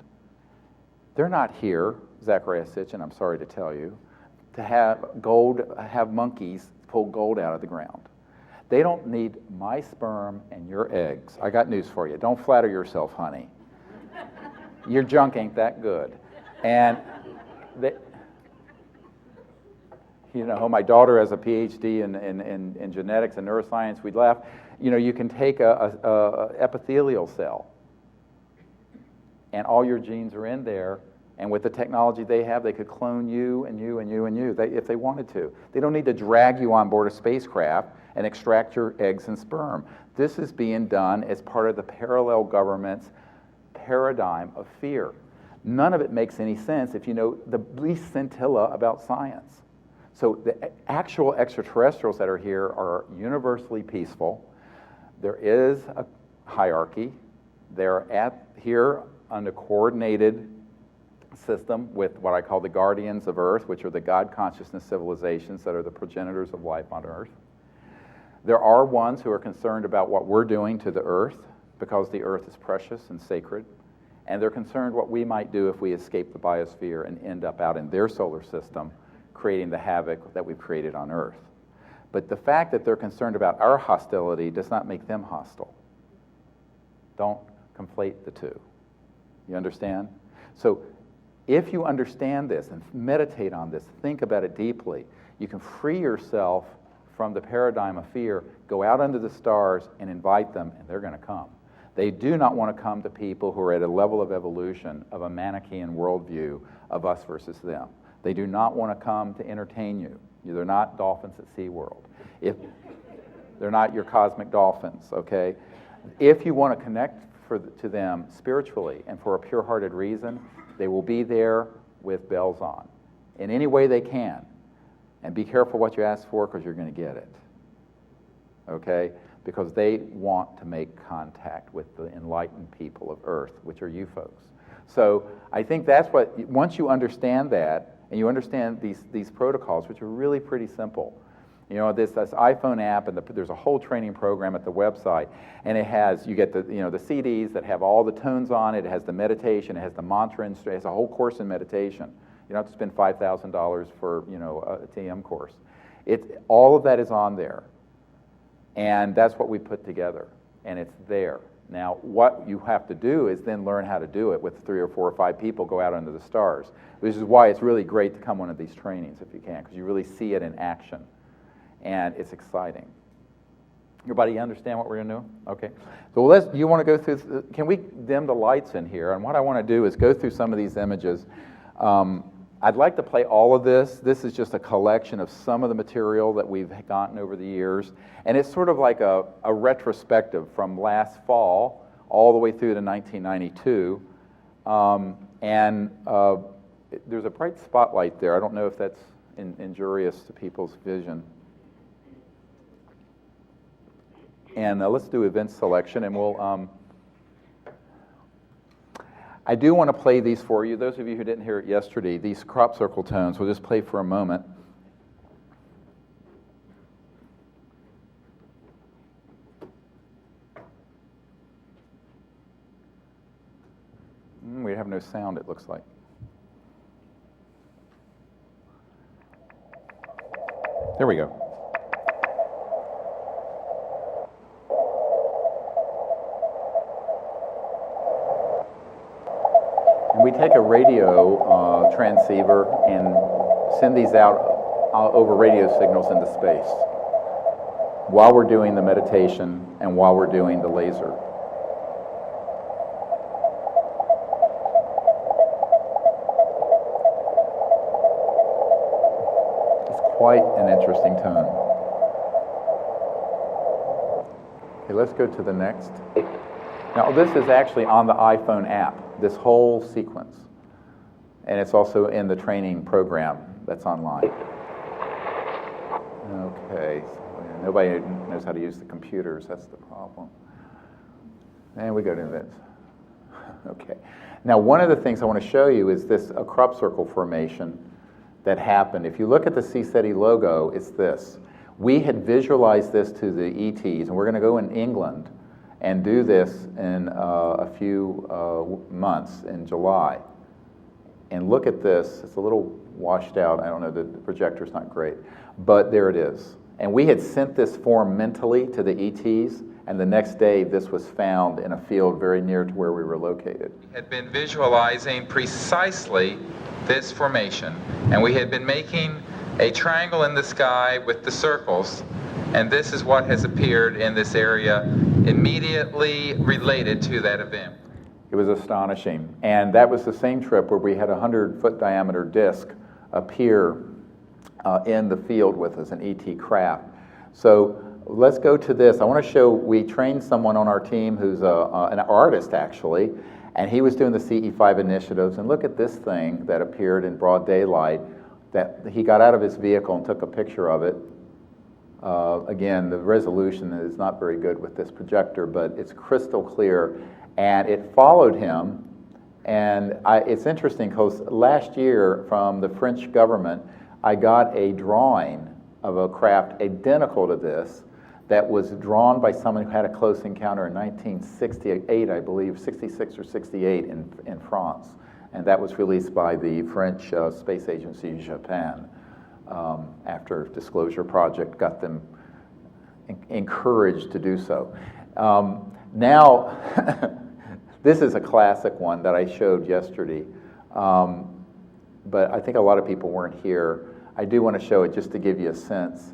they're not here, Zachariah Sitchin, I'm sorry to tell you, to have monkeys pull gold out of the ground. They don't need my sperm and your eggs. I got news for you. Don't flatter yourself, honey. Your junk ain't that good. And my daughter has a PhD in genetics and neuroscience. We'd laugh. You can take a epithelial cell, and all your genes are in there. And with the technology they have, they could clone you and you and you and you if they wanted to. They don't need to drag you on board a spacecraft and extract your eggs and sperm. This is being done as part of the parallel government's paradigm of fear. None of it makes any sense if you know the least scintilla about science. So the actual extraterrestrials that are here are universally peaceful. There is a hierarchy. They're here on a coordinated system with what I call the guardians of Earth, which are the God consciousness civilizations that are the progenitors of life on Earth. There are ones who are concerned about what we're doing to the Earth, because the Earth is precious and sacred, And they're concerned what we might do if we escape the biosphere and end up out in their solar system, creating the havoc that we've created on Earth. But the fact that they're concerned about our hostility does not make them hostile. Don't conflate the two. You understand? So if you understand this and meditate on this, think about it deeply, you can free yourself from the paradigm of fear, go out under the stars and invite them, and they're going to come. They do not want to come to people who are at a level of evolution of a Manichaean worldview of us versus them. They do not want to come to entertain you. They're not dolphins at SeaWorld. They're not your cosmic dolphins, okay? If you want to connect to them spiritually and for a pure-hearted reason, they will be there with bells on in any way they can. And be careful what you ask for, because you're going to get it, okay? Because they want to make contact with the enlightened people of Earth, which are you folks. So I think that's what, once you understand that, and you understand these protocols, which are really pretty simple. You know, this iPhone app, and there's a whole training program at the website, and it has, you get the CDs that have all the tones on it, it has the meditation, it has the mantra, it has a whole course in meditation. You don't have to spend $5,000 for, a TM course. All of that is on there, and that's what we put together, and it's there. Now, what you have to do is then learn how to do it with 3 or 4 or 5 people, go out under the stars, which is why it's really great to come one of these trainings if you can, because you really see it in action, and it's exciting. Everybody understand what we're going to do? Okay. So you want to go through, can we dim the lights in here? And what I want to do is go through some of these images. I'd like to play all of this. This is just a collection of some of the material that we've gotten over the years. And it's sort of like a retrospective from last fall all the way through to 1992. There's a bright spotlight there. I don't know if that's injurious to people's vision. And let's do event selection, and we'll... I do want to play these for you. Those of you who didn't hear it yesterday, these crop circle tones, we'll just play for a moment. We have no sound, it looks like. There we go. We take a radio transceiver and send these out over radio signals into space while we're doing the meditation and while we're doing the laser. It's quite an interesting tone. Okay, let's go to the next. Now, this is actually on the iPhone app, this whole sequence. And it's also in the training program that's online. Okay, so nobody knows how to use the computers, that's the problem. And we go to events. Okay. Now, one of the things I want to show you is this a crop circle formation that happened. If you look at the CSETI logo, it's this. We had visualized this to the ETs, and we're going to go in England and do this in a few months in July. And look at this. It's a little washed out. I don't know, the projector's not great. But there it is. And we had sent this form mentally to the ETs, and the next day this was found in a field very near to where we were located. We had been visualizing precisely this formation, and we had been making a triangle in the sky with the circles, and this is what has appeared in this area immediately related to that event. It was astonishing. And that was the same trip where we had a 100-foot diameter disc appear in the field with us, an ET craft. So let's go to this. I want to show, we trained someone on our team who's an artist, actually, and he was doing the CE5 initiatives. And look at this thing that appeared in broad daylight, that he got out of his vehicle and took a picture of it. Again, the resolution is not very good with this projector, but it's crystal clear, and it followed him. And it's interesting because last year from the French government, I got a drawing of a craft identical to this that was drawn by someone who had a close encounter in 1968, I believe, 66 or 68 in France. And that was released by the French Space Agency in Japan after Disclosure Project got them encouraged to do so. Now, this is a classic one that I showed yesterday, but I think a lot of people weren't here. I do want to show it just to give you a sense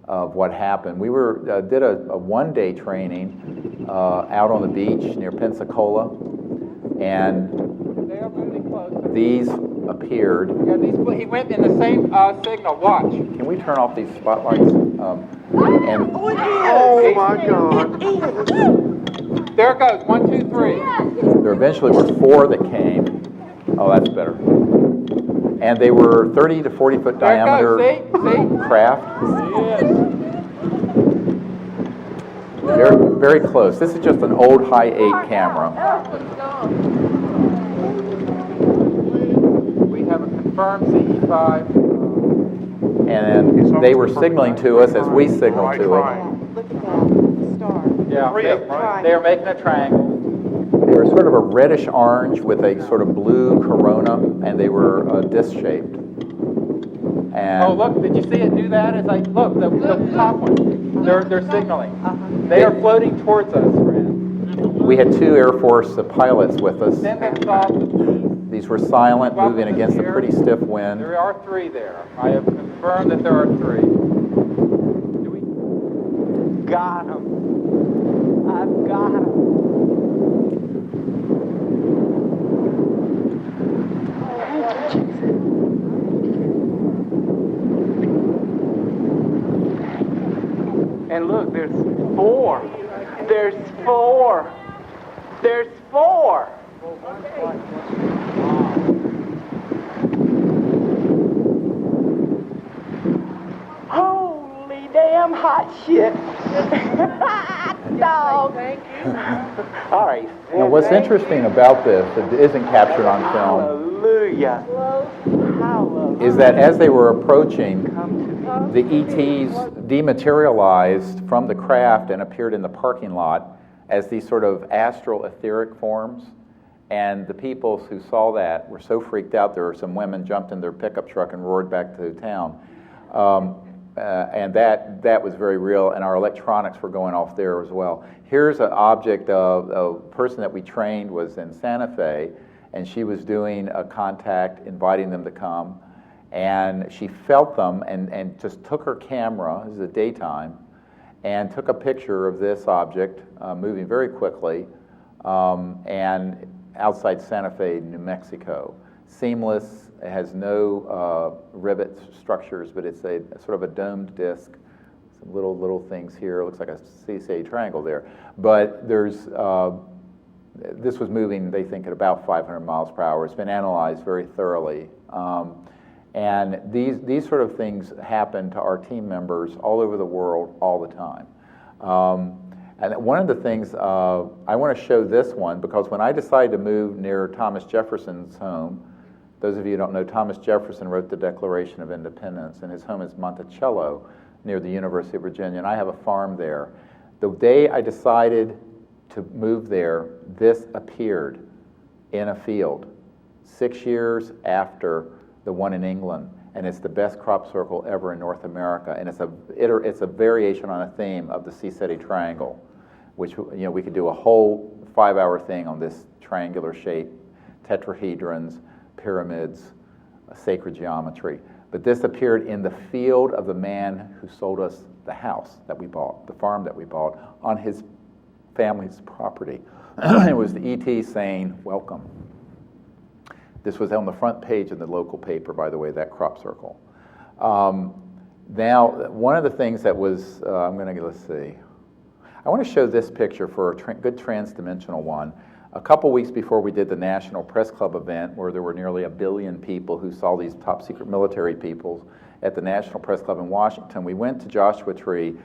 of what happened. We did a one-day training out on the beach near Pensacola, and these appeared. Yeah, he went in the same signal. Watch. Can we turn off these spotlights? Oh my God! There it goes. 1, 2, 3. There eventually were 4 that came. Oh, that's better. And they were 30 to 40 foot diameter craft. They're very close. This is just an old high 8 camera. We have a confirmed CE5. And they were signaling to us as we signaled to it. Look at that star. Yeah, they are making a triangle. They were sort of a reddish orange with a sort of blue corona, and they were disc-shaped. And Oh, look, did you see it do that? As I look, the top one. They're signaling. They are floating towards us, friend. we had 2 Air Force pilots with us. Send them off the keys. These were silent, moving against a pretty stiff wind. There are 3 there. I have confirmed that there are 3. Do we? Got him. I've got him. And look, there's 4. There's 4. There's 4. Holy damn hot shit. Dog. Thank you. All right. Now, what's interesting about this that isn't captured on film Hallelujah. Hallelujah. is that as they were approaching, the ETs dematerialized from the craft and appeared in the parking lot as these sort of astral etheric forms. And the people who saw that were so freaked out, there were some women jumped in their pickup truck and roared back to town. And that was very real, and our electronics were going off there as well. Here's an object of a person that we trained was in Santa Fe, and she was doing a contact, inviting them to come, and she felt them and just took her camera, this is the daytime, and took a picture of this object moving very quickly, and outside Santa Fe, New Mexico. Seamless, it has no rivet structures, but it's a sort of a domed disc. Some little things here. It looks like a CCA triangle there. But there's this was moving, they think, at about 500 miles per hour. It's been analyzed very thoroughly. And these sort of things happen to our team members all over the world all the time. And one of the things, I want to show this one because when I decided to move near Thomas Jefferson's home, those of you who don't know, Thomas Jefferson wrote the Declaration of Independence, and his home is Monticello near the University of Virginia, and I have a farm there. The day I decided to move there, this appeared in a field 6 years after the one in England, and it's the best crop circle ever in North America, and it's a variation on a theme of the CSETI triangle, which we could do a whole 5-hour thing on this triangular shape, tetrahedrons, pyramids, sacred geometry. But this appeared in the field of the man who sold us the house that we bought, the farm that we bought, on his family's property. It was the ET saying, welcome. This was on the front page of the local paper, by the way, that crop circle. Now, one of the things that was, let's see. I want to show this picture for a good trans-dimensional one. A couple weeks before we did the National Press Club event, where there were nearly 1 billion people who saw these top secret military people at the National Press Club in Washington, we went to Joshua Tree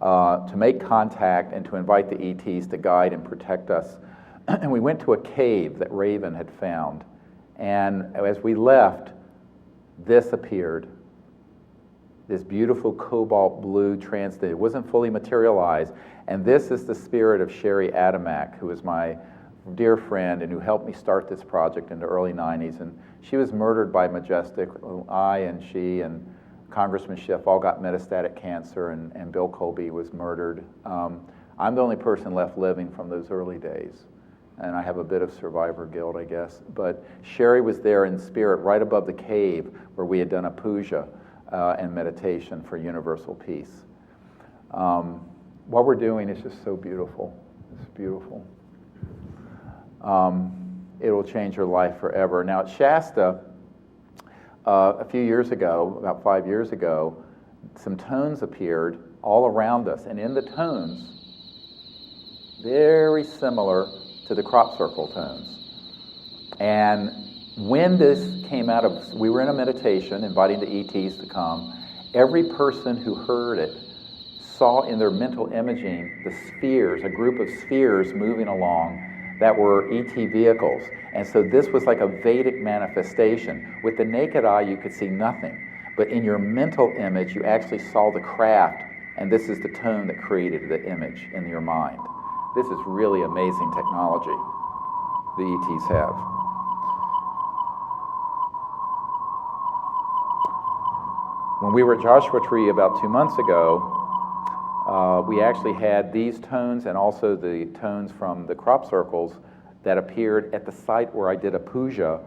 to make contact and to invite the ETs to guide and protect us. And we went to a cave that Raven had found. And as we left, this appeared. this beautiful cobalt blue transient. It wasn't fully materialized. And this is the spirit of Sherry Adamak, who is my dear friend and who helped me start this project in the early 90s. And she was murdered by Majestic. I and she and Congressman Schiff all got metastatic cancer, and Bill Colby was murdered. I'm the only person left living from those early days. And I have a bit of survivor guilt, I guess. But Sherry was there in spirit right above the cave where we had done a puja and meditation for universal peace. What we're doing is just so beautiful. It's beautiful. It will change your life forever. Now at Shasta, a few years ago, about 5 years ago, some tones appeared all around us. And in the tones, very similar to the crop circle tones. And when this came out of, we were in a meditation inviting the ETs to come. Every person who heard it saw in their mental imaging the spheres, a group of spheres moving along that were ET vehicles. And so this was like a Vedic manifestation. With the naked eye, you could see nothing. But in your mental image, you actually saw the craft, and this is the tone that created the image in your mind. This is really amazing technology the ETs have. When we were at Joshua Tree about 2 months ago, we actually had these tones and also the tones from the crop circles that appeared at the site where I did a puja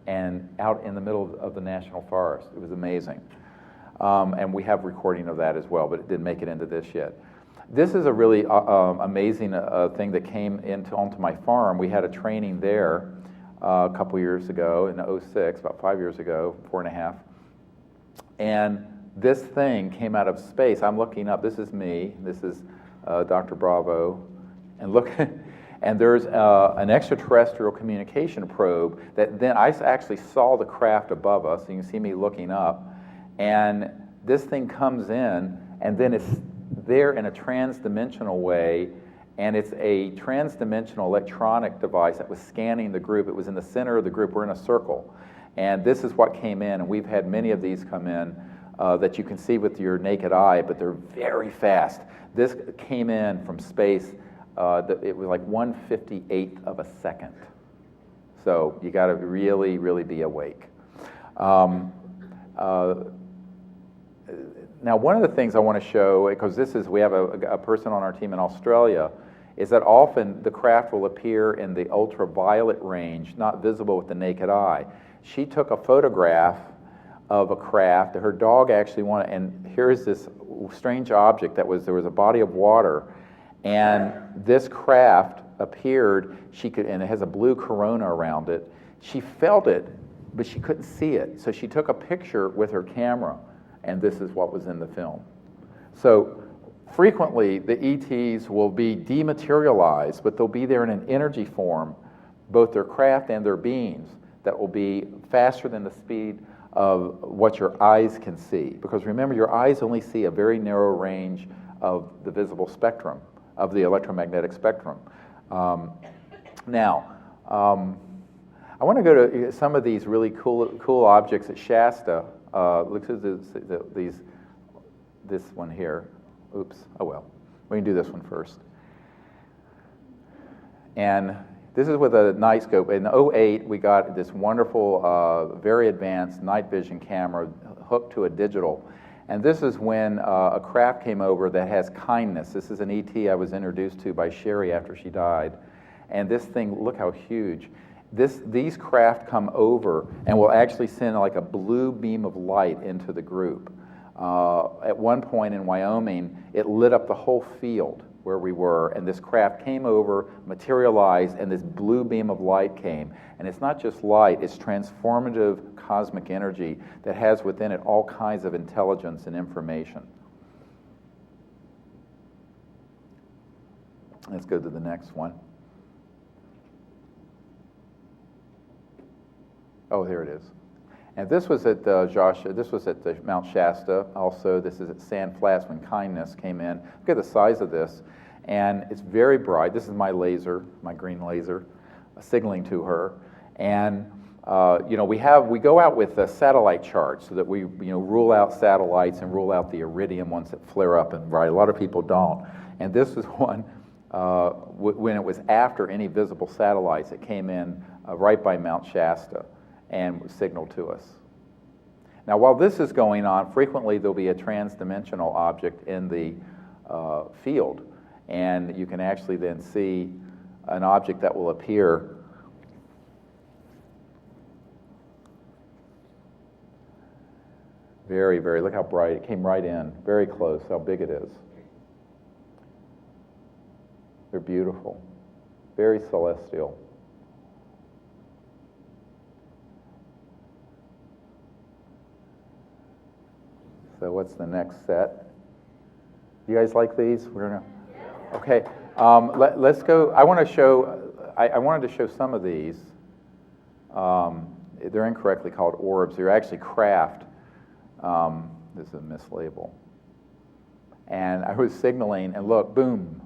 and out in the middle of the national forest. It was amazing. And we have recording of that as well, but it didn't make it into this yet. This is a really amazing thing that came onto my farm. We had a training there a couple years ago in '06, about 5 years ago, 4.5. And this thing came out of space. I'm looking up. This is me. This is Dr. Bravo. And look, and there's an extraterrestrial communication probe that then I actually saw the craft above us. You can see me looking up. And this thing comes in, and then it's there in a trans-dimensional way, and it's a trans-dimensional electronic device that was scanning the group. It was in the center of the group. We're in a circle. And this is what came in, and we've had many of these come in that you can see with your naked eye, but they're very fast. This came in from space. It was like 1/58th of a second. So you got to really, really be awake. Now, one of the things I want to show, because we have a person on our team in Australia, is that often the craft will appear in the ultraviolet range, not visible with the naked eye. She took a photograph of a craft. Her dog actually wanted, and here's this strange object there was a body of water, and this craft appeared, and it has a blue corona around it. She felt it, but she couldn't see it. So she took a picture with her camera, and this is what was in the film. So frequently, the ETs will be dematerialized, but they'll be there in an energy form, both their craft and their beings, that will be faster than the speed of what your eyes can see. Because remember, your eyes only see a very narrow range of the visible spectrum, of the electromagnetic spectrum. Now, I want to go to some of these really cool objects at Shasta. Look at this one here. Oops, oh well. We can do this one first. And this is with a night scope. In '08, we got this wonderful, very advanced night vision camera hooked to a digital. And this is when a craft came over that has kindness. This is an ET I was introduced to by Sherry after she died. And this thing, look how huge. These craft come over and will actually send like a blue beam of light into the group. At one point in Wyoming, it lit up the whole field where we were, and this craft came over, materialized, and this blue beam of light came. And it's not just light, it's transformative cosmic energy that has within it all kinds of intelligence and information. Let's go to the next one. Oh, there it is. And this was at the Mount Shasta. Also, this is at Sand Flats when kindness came in. Look at the size of this. And it's very bright. This is my laser, my green laser, signaling to her. And we go out with a satellite chart so that we rule out satellites and rule out the iridium ones that flare up, and right, a lot of people don't. And this is one when it was after any visible satellites. It came in right by Mount Shasta and signaled to us. Now, while this is going on, frequently there'll be a trans-dimensional object in the field, and you can actually then see an object that will appear very, very, look how bright, it came right in, very close, how big it is. They're beautiful, very celestial. So what's the next set? You guys like these? We're gonna. Okay. Let's go. I want to show. I wanted to show some of these. They're incorrectly called orbs. They're actually craft. This is a mislabel. And I was signaling, and look, boom!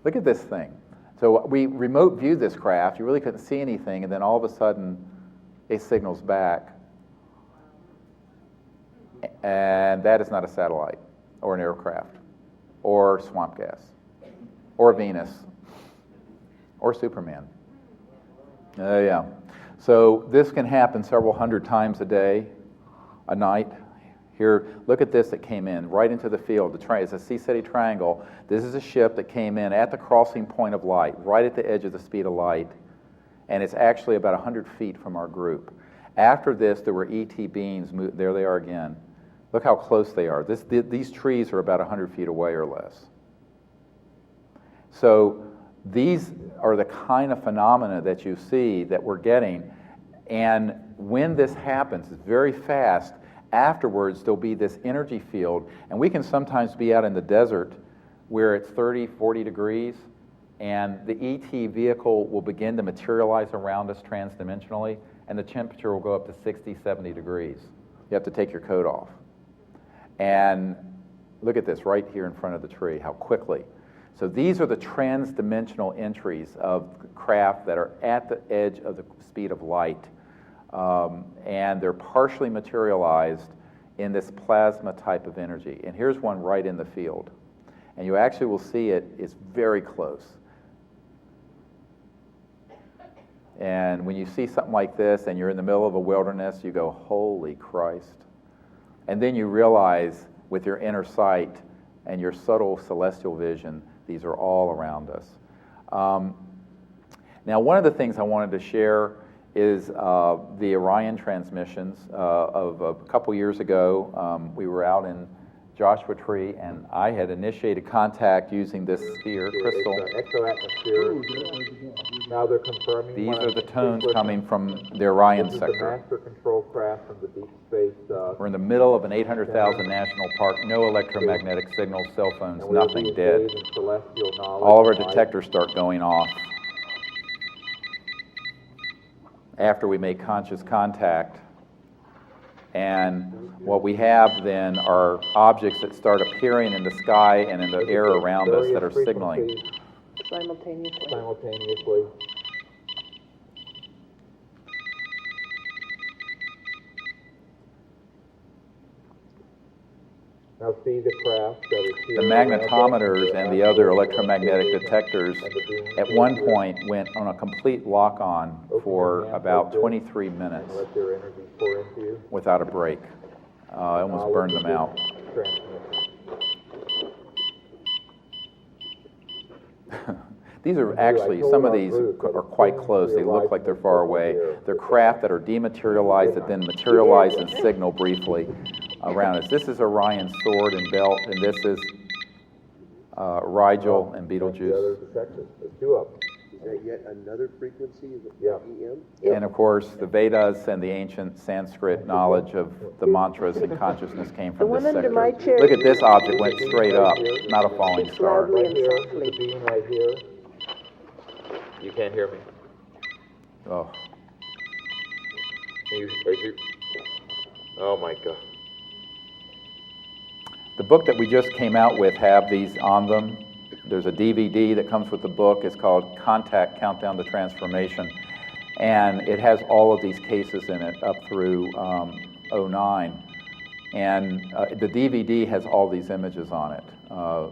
Look at this thing. So we remote viewed this craft. You really couldn't see anything, and then all of a sudden, it signals back. And that is not a satellite, or an aircraft, or swamp gas, or Venus, or Superman. Yeah. So this can happen several hundred times a day, a night. Here, look at this that came in right into the field. It's a Sea-City triangle. This is a ship that came in at the crossing point of light, right at the edge of the speed of light, and it's actually about 100 feet from our group. After this, there were ET beams. There they are again. Look how close they are. These trees are about 100 feet away or less. So these are the kind of phenomena that you see that we're getting. And when this happens, it's very fast. Afterwards, there'll be this energy field. And we can sometimes be out in the desert where it's 30, 40 degrees. And the ET vehicle will begin to materialize around us transdimensionally. And the temperature will go up to 60, 70 degrees. You have to take your coat off. And look at this right here in front of the tree, how quickly. So these are the trans-dimensional entries of craft that are at the edge of the speed of light. And they're partially materialized in this plasma type of energy. And here's one right in the field. And you actually will see it's very close. And when you see something like this and you're in the middle of a wilderness, you go, holy Christ. And then you realize with your inner sight and your subtle celestial vision, these are all around us. Now, one of the things I wanted to share is the Orion transmissions of a couple years ago. We were out in Joshua Tree, and I had initiated contact using this sphere, crystal. Now they're confirming. These are the tones coming from the Orion sector. Master control craft from the deep space. We're in the middle of an 800,000 national park, no electromagnetic signals, cell phones, nothing, dead. All of our detectors start going off. After we make conscious contact. And what we have then are objects that start appearing in the sky and in the air around us that are signaling. Simultaneously. Now see the craft that is here. The magnetometers and the other electromagnetic detectors at one point went on a complete lock-on for about 23 minutes Let their energy pour into you. without a break. It almost burned them out. These are actually, some of these are quite close. They look like they're far away. They're craft that are dematerialized that then materialize and signal briefly around us. This is Orion's sword and belt, and this is Rigel and Betelgeuse. There's two of them. Is that yet another frequency of Yeah. EM? And of course, the Vedas and the ancient Sanskrit knowledge of the mantras and consciousness came from this sector. Look at this object, went straight up, not a falling star. Right here, the beam right here. You can't hear me. Oh, Oh my God. the book that we just came out with have these on them. There's a DVD that comes with the book. It's called Contact, Countdown to Transformation. And it has all of these cases in it up through '09. And the DVD has all these images on it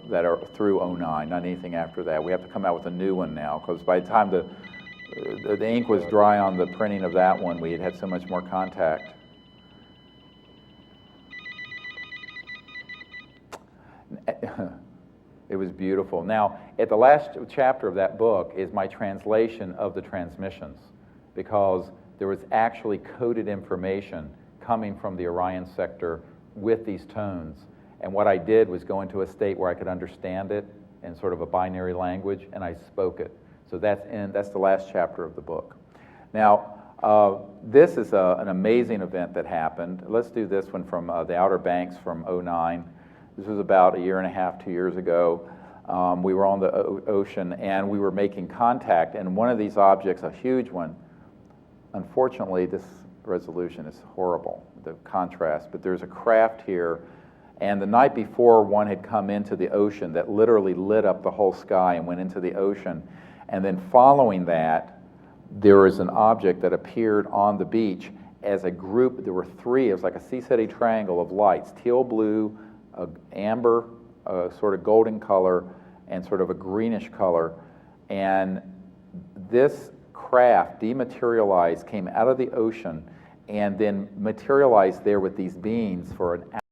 that are through '09, not anything after that. We have to come out with a new one now, because by the time the ink was dry on the printing of that one, we had had so much more contact. It was beautiful. Now, at the last chapter of that book is my translation of the transmissions, because there was actually coded information coming from the Orion sector with these tones. And what I did was go into a state where I could understand it in sort of a binary language, and I spoke it. So that's the last chapter of the book. Now, this is an amazing event that happened. Let's do this one from the Outer Banks from '09. This was about a year and a half, 2 years ago. We were on the ocean, and we were making contact, and one of these objects, a huge one, unfortunately, this resolution is horrible, the contrast, but there's a craft here, and the night before, one had come into the ocean that literally lit up the whole sky and went into the ocean, and then following that, there was an object that appeared on the beach as a group. There were three. It was like a sea-setting triangle of lights, teal blue, amber, sort of golden color, and sort of a greenish color. And this craft dematerialized, came out of the ocean, and then materialized there with these beings for an hour.